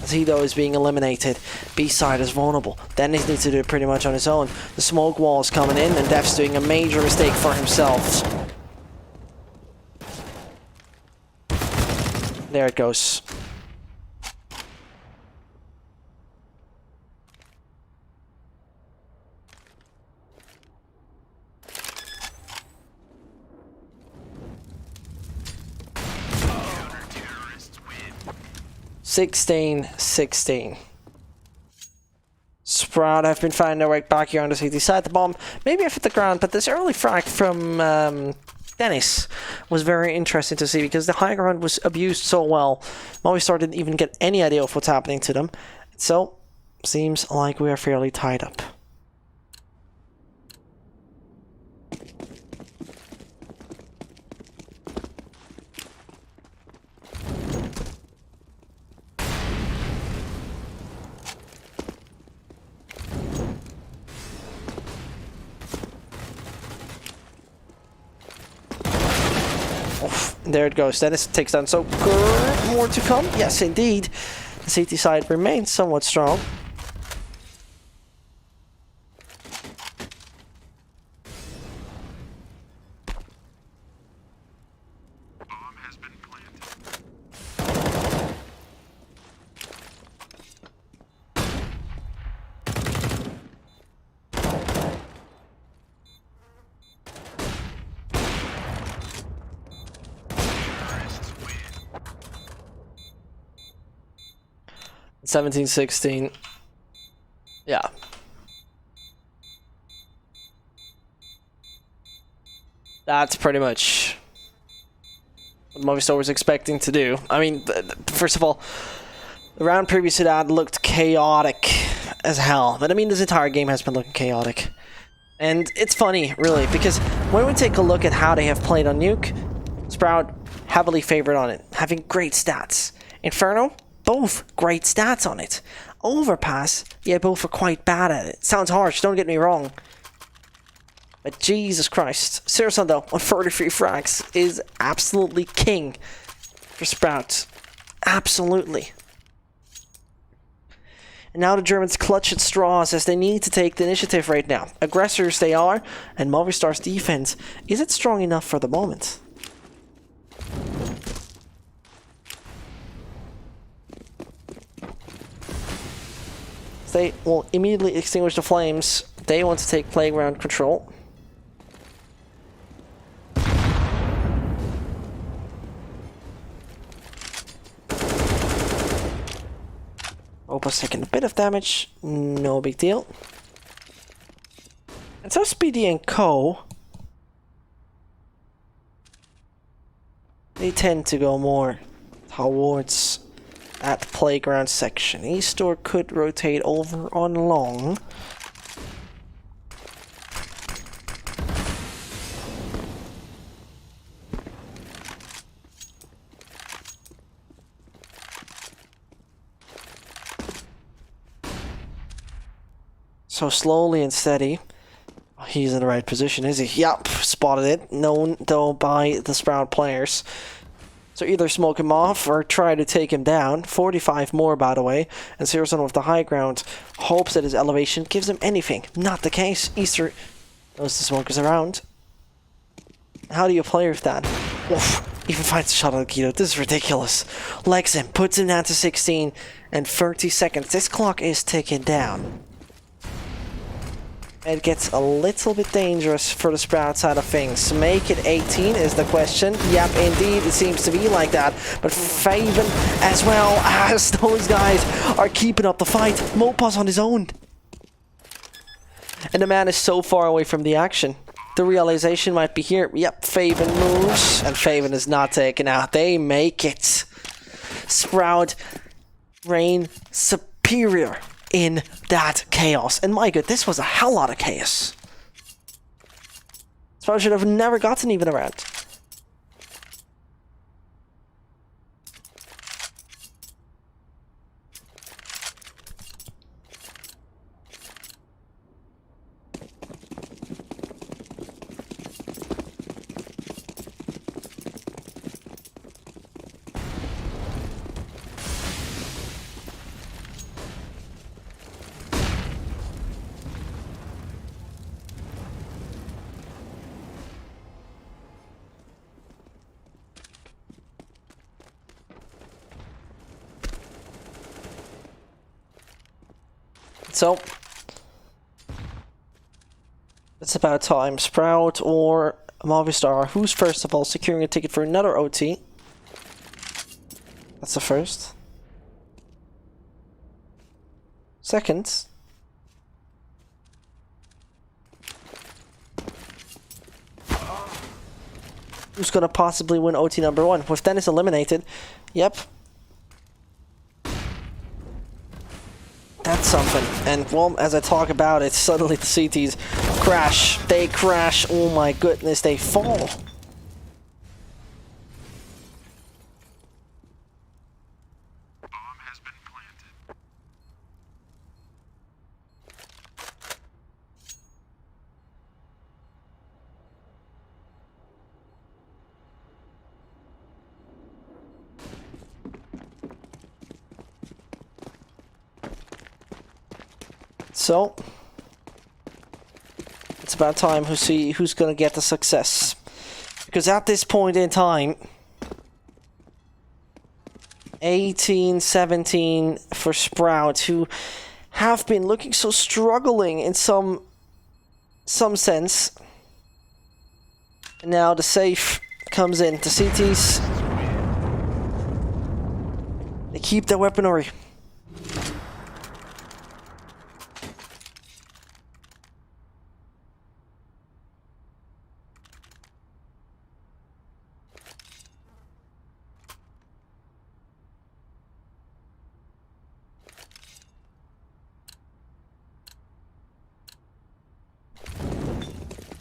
As he though is being eliminated. B-side is vulnerable. Dennis needs to do it pretty much on his own. The smoke wall is coming in, and Def's doing a major mistake for himself. There it goes. Terrorists win. 16-16. Sprout have been finding their way back here on the CT side. The bomb maybe off at the ground, but this early frag from Dennis was very interesting to see, because the high ground was abused so well. Movistar didn't even get any idea of what's happening to them. So, seems like we are fairly tied up. There it goes. Dennis takes down so more to come. Yes, indeed. The CT side remains somewhat strong. Bomb has been planted. Terrorists win. 17-16. Yeah. That's pretty much what Movistar was expecting to do. I mean, first of all, the round previous to that looked chaotic as hell. But I mean, this entire game has been looking chaotic. And it's funny, really, because when we take a look at how they have played on Nuke, Sprout heavily favored on it, having great stats. Inferno, both great stats on it. Overpass, yeah, both are quite bad at it. Sounds harsh, don't get me wrong. But Jesus Christ. Sirson, though, on 33 frags is absolutely king for Sprout. Absolutely. And now the Germans clutch at straws as they need to take the initiative right now. Aggressors they are, and Movistar's defense, is it strong enough for the moment? They will immediately extinguish the flames. They want to take playground control. Opus taking a bit of damage, no big deal. And so Speedy and Co, they tend to go more towards at playground section. E-store could rotate over on long. So slowly and steady. He's in the right position, is he? Yup, spotted it. Known, though, by the Sprout players. So either smoke him off or try to take him down. 45 more, by the way. And Searson with the high ground hopes that his elevation gives him anything. Not the case. Easter knows the smoke is around. How do you play with that? Oof, even finds a shot on Keto. This is ridiculous. Legs him, puts him down to 16 and 30 seconds. This clock is ticking down. It gets a little bit dangerous for the Sprout side of things. Make it 18 is the question. Yep, indeed, it seems to be like that. But Faven, as well as those guys, are keeping up the fight. Mopa's on his own. And the man is so far away from the action. The realization might be here. Yep, Faven moves, and Faven is not taken out. They make it. Sprout reign superior in that chaos. And my god, this was a hell lot of chaos. Sprout should have never gotten even around. So, it's about time. Sprout or Movistar, who's first of all securing a ticket for another OT? That's the first. Second, who's gonna possibly win OT number 1? With Dennis eliminated, yep. That's something. And, well, as I talk about it, suddenly the CTs crash. They crash. Oh my goodness, they fall. Bomb has been planted. So, it's about time to see who's gonna get the success. Because at this point in time, 18-17 for Sprout, who have been looking so struggling in some sense. And now the safe comes in. The CTs, they keep their weaponry.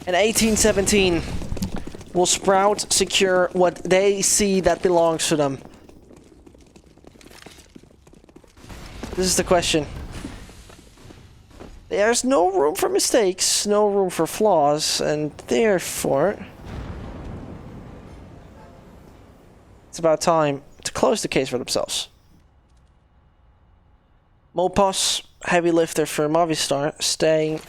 And 18-17, will Sprout secure what they see that belongs to them? This is the question. There's no room for mistakes, no room for flaws, and therefore, it's about time to close the case for themselves. Mopos, heavy lifter for Movistar, staying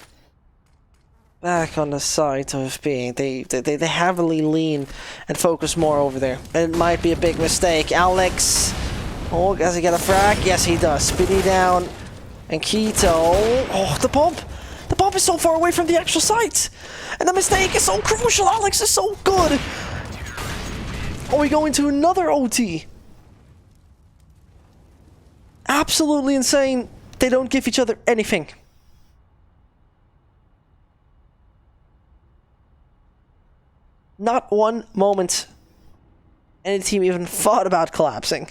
back on the side of being. They heavily lean and focus more over there. It might be a big mistake. Alex, oh, does he get a frag? Yes, he does. Spinny down. And Keto, oh, the bump. The bump is so far away from the actual site. And the mistake is so crucial. Alex is so good. Oh, we go into another OT. Absolutely insane. They don't give each other anything. Not one moment any team even thought about collapsing.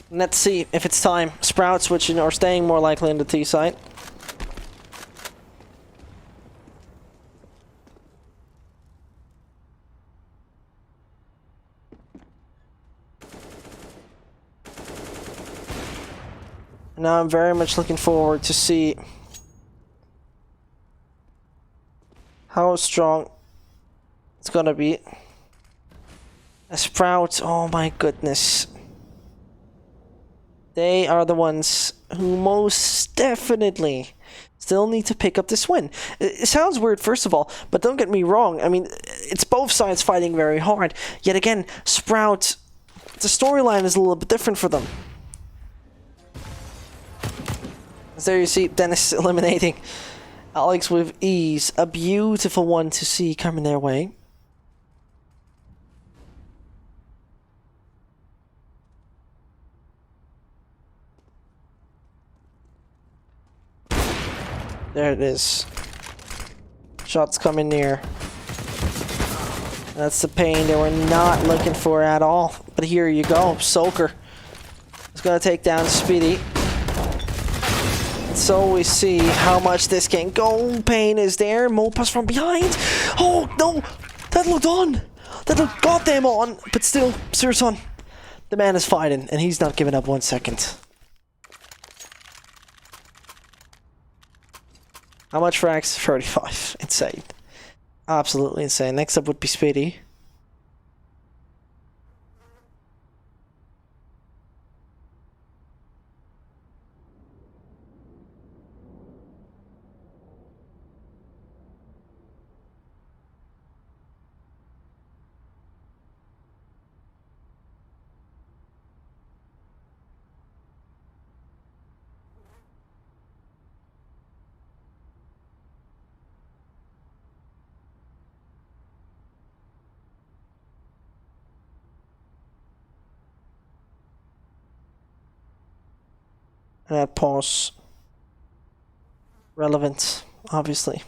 Let's see if it's time. Sprout switching or staying more likely in the T site. Now I'm very much looking forward to see how strong it's gonna be. A Sprout, oh my goodness. They are the ones who most definitely still need to pick up this win. It sounds weird, first of all, but don't get me wrong. I mean, it's both sides fighting very hard. Yet again, Sprout, the storyline is a little bit different for them. As there you see Dennis eliminating Alex with ease. A beautiful one to see coming their way. There it is. Shots coming near. That's the pain they were not looking for at all. But here you go. Soaker is going to take down Speedy. So we see how much this can go. Pain is there. Mopas from behind. Oh, no. That looked on. That looked goddamn on. But still, Sirson, the man is fighting. And he's not giving up 1 second. How much frags? 35. Insane. Absolutely insane. Next up would be Speedy. And that pause. Relevant, obviously.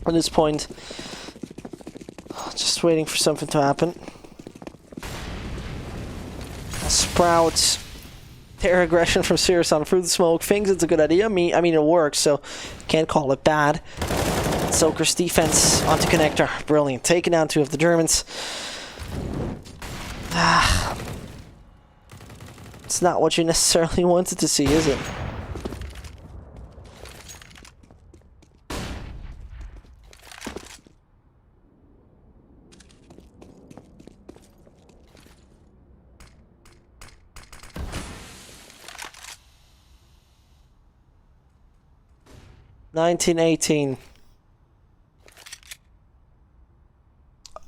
At this point, just waiting for something to happen. Sprout. Their aggression from Sirson through the smoke. Thinks it's a good idea. I mean, it works, so can't call it bad. Soaker's defense onto connector. Brilliant. Taking down 2 of the Germans. It's not what you necessarily wanted to see, is it? $19-18.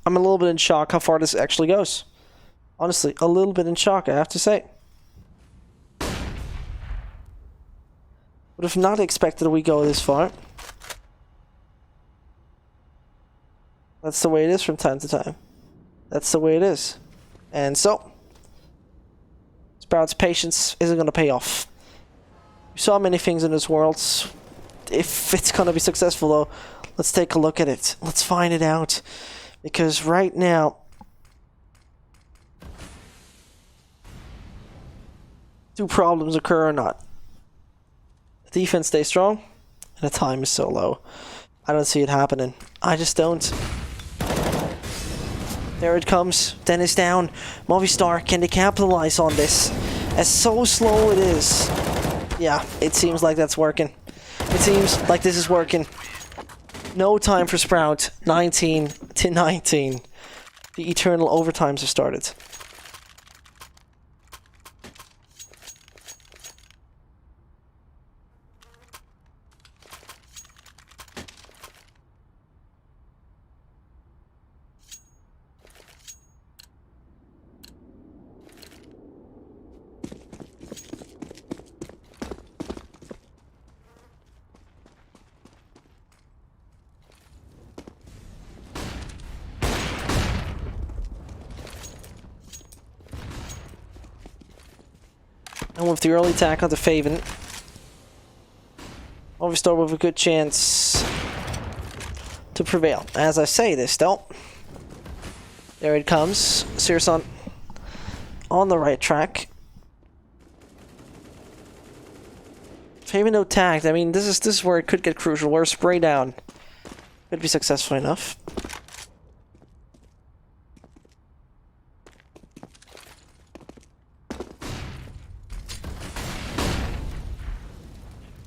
I'm a little bit in shock how far this actually goes. Honestly, a little bit in shock, I have to say. Would have not expected we go this far. That's the way it is from time to time. That's the way it is. And so, Sprout's patience isn't going to pay off. We saw many things in this world. If it's going to be successful, though, let's take a look at it. Let's find it out. Because right now, 2 problems occur or not. The defense stays strong, and the time is so low. I don't see it happening. I just don't. There it comes. Dennis down. Movistar, can they capitalize on this? As so slow it is. Yeah, it seems like that's working. It seems like this is working. No time for Sprout. 19-19. The eternal overtimes have started. And with the early attack onto Faven, Movistar with a good chance to prevail. As I say this, though, there it comes. StarSeries on the right track. Maybe no tagged. I mean, this is where it could get crucial. Where spray down could be successful enough.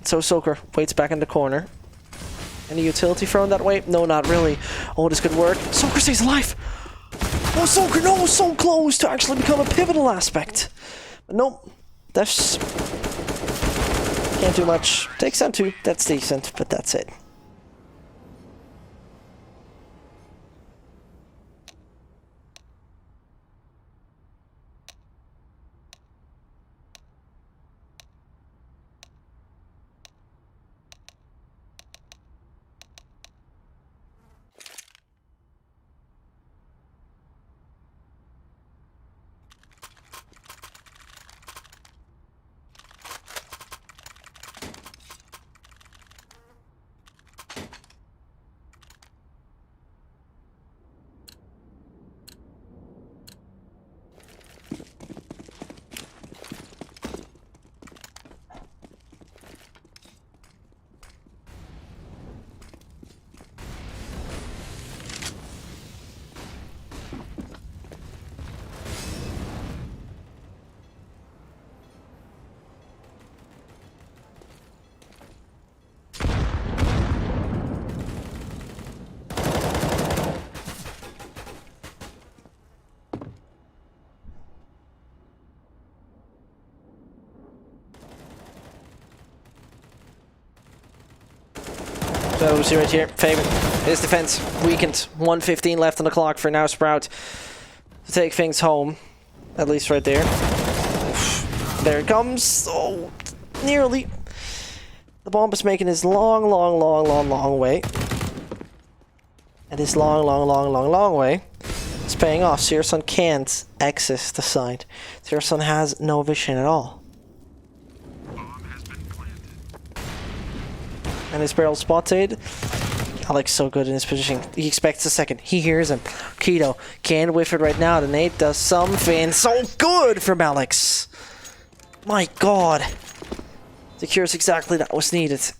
So Soaker waits back in the corner. Any utility thrown that way? No, not really. Oh, this could work. Soaker stays alive! Oh, Soaker, no! So close to actually become a pivotal aspect. But nope. That's... Can't do much. Takes down 2. That's decent, but that's it. So we see right here, Fabian, his defense weakened. 1:15 left on the clock for now Sprout to take things home. At least right there. There it comes. Oh, nearly. The bomb is making his long way. And his long way is paying off. StarSeries can't access the site. StarSeries has no vision at all. And his barrel spotted. Alex so good in his position. He expects a second. He hears him. Keto can't whiff it right now. The nade does something so good from Alex. My god. Secures exactly that was needed.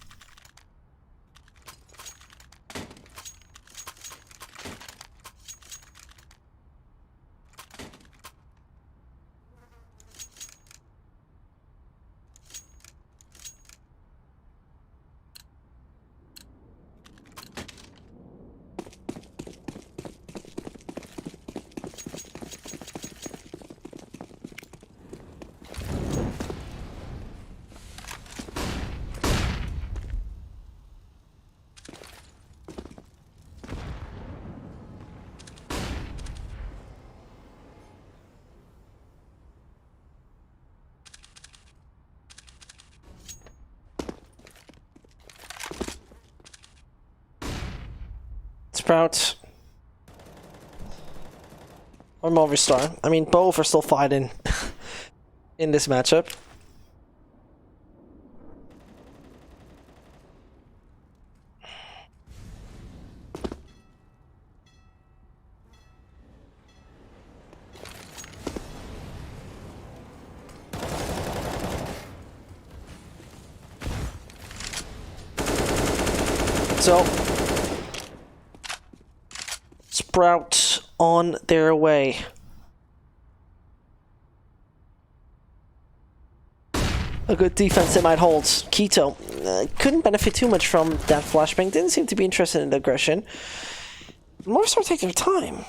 Sprout or Movistar. I mean, both are still fighting in this matchup. So Sprout on their way. A good defense they might hold. Keto couldn't benefit too much from that flashbang. Didn't seem to be interested in aggression. Movistar take their time.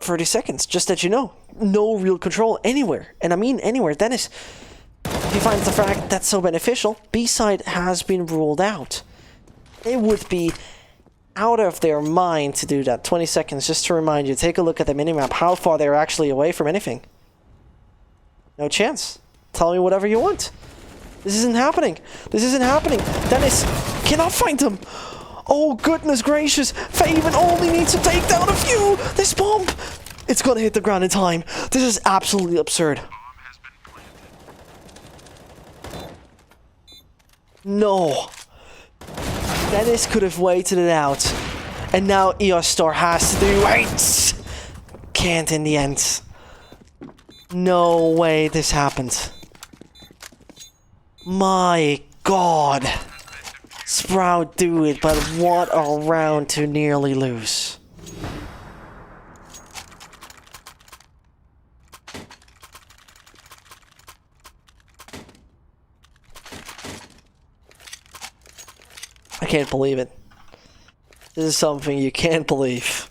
30 seconds, just that you know. No real control anywhere. And I mean anywhere. Dennis, he finds the fact that's so beneficial. B-side has been ruled out. They would be out of their mind to do that. 20 seconds, just to remind you. Take a look at the minimap, how far they're actually away from anything. No chance. Tell me whatever you want. This isn't happening. This isn't happening. Dennis cannot find them. Oh, goodness gracious. Faven only needs to take down a few. This bomb, it's gonna hit the ground in time. This is absolutely absurd. No. Dennis could have waited it out. And now EOS Star has to do it. Can't in the end. No way this happened. My God. Sprout do it, but what a round to nearly lose. I can't believe it. This is something you can't believe.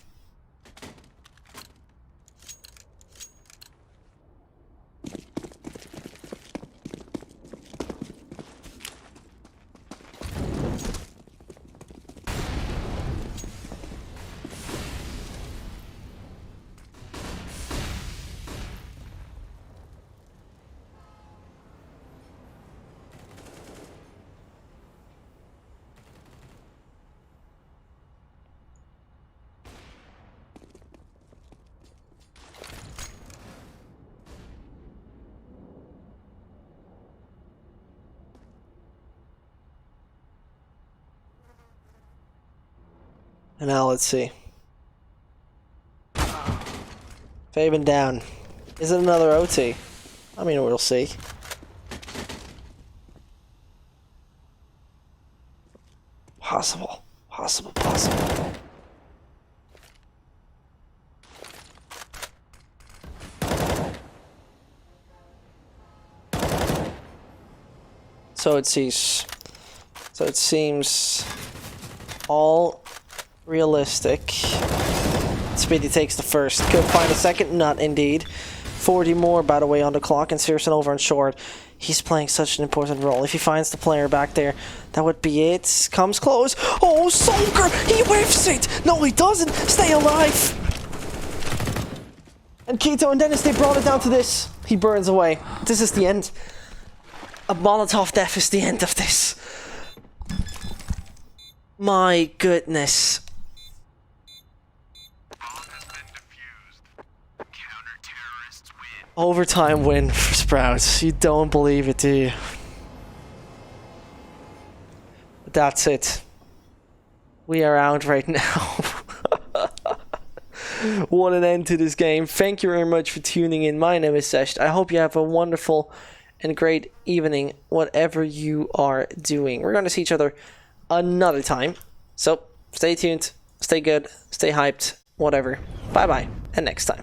And now let's see. Faven down. Is it another OT? I mean, we'll see. Possible. Possible. Possible. So it seems all realistic. Speedy takes the first. Could find a second. Not indeed. 40 more, by the way, on the clock, and Searson over on short. He's playing such an important role. If he finds the player back there, that would be it. Comes close. Oh, Solker! He whiffs it! No, he doesn't! Stay alive! And Keto and Dennis, they brought it down to this. He burns away. This is the end. A Molotov death is the end of this. My goodness. Overtime win for Sprouts. You don't believe it, do you? But that's it. We are out right now. What an end to this game. Thank you very much for tuning in. My name is Sesh. I hope you have a wonderful and great evening, whatever you are doing. We're going to see each other another time. So, stay tuned, stay good, stay hyped, whatever. Bye-bye, and next time.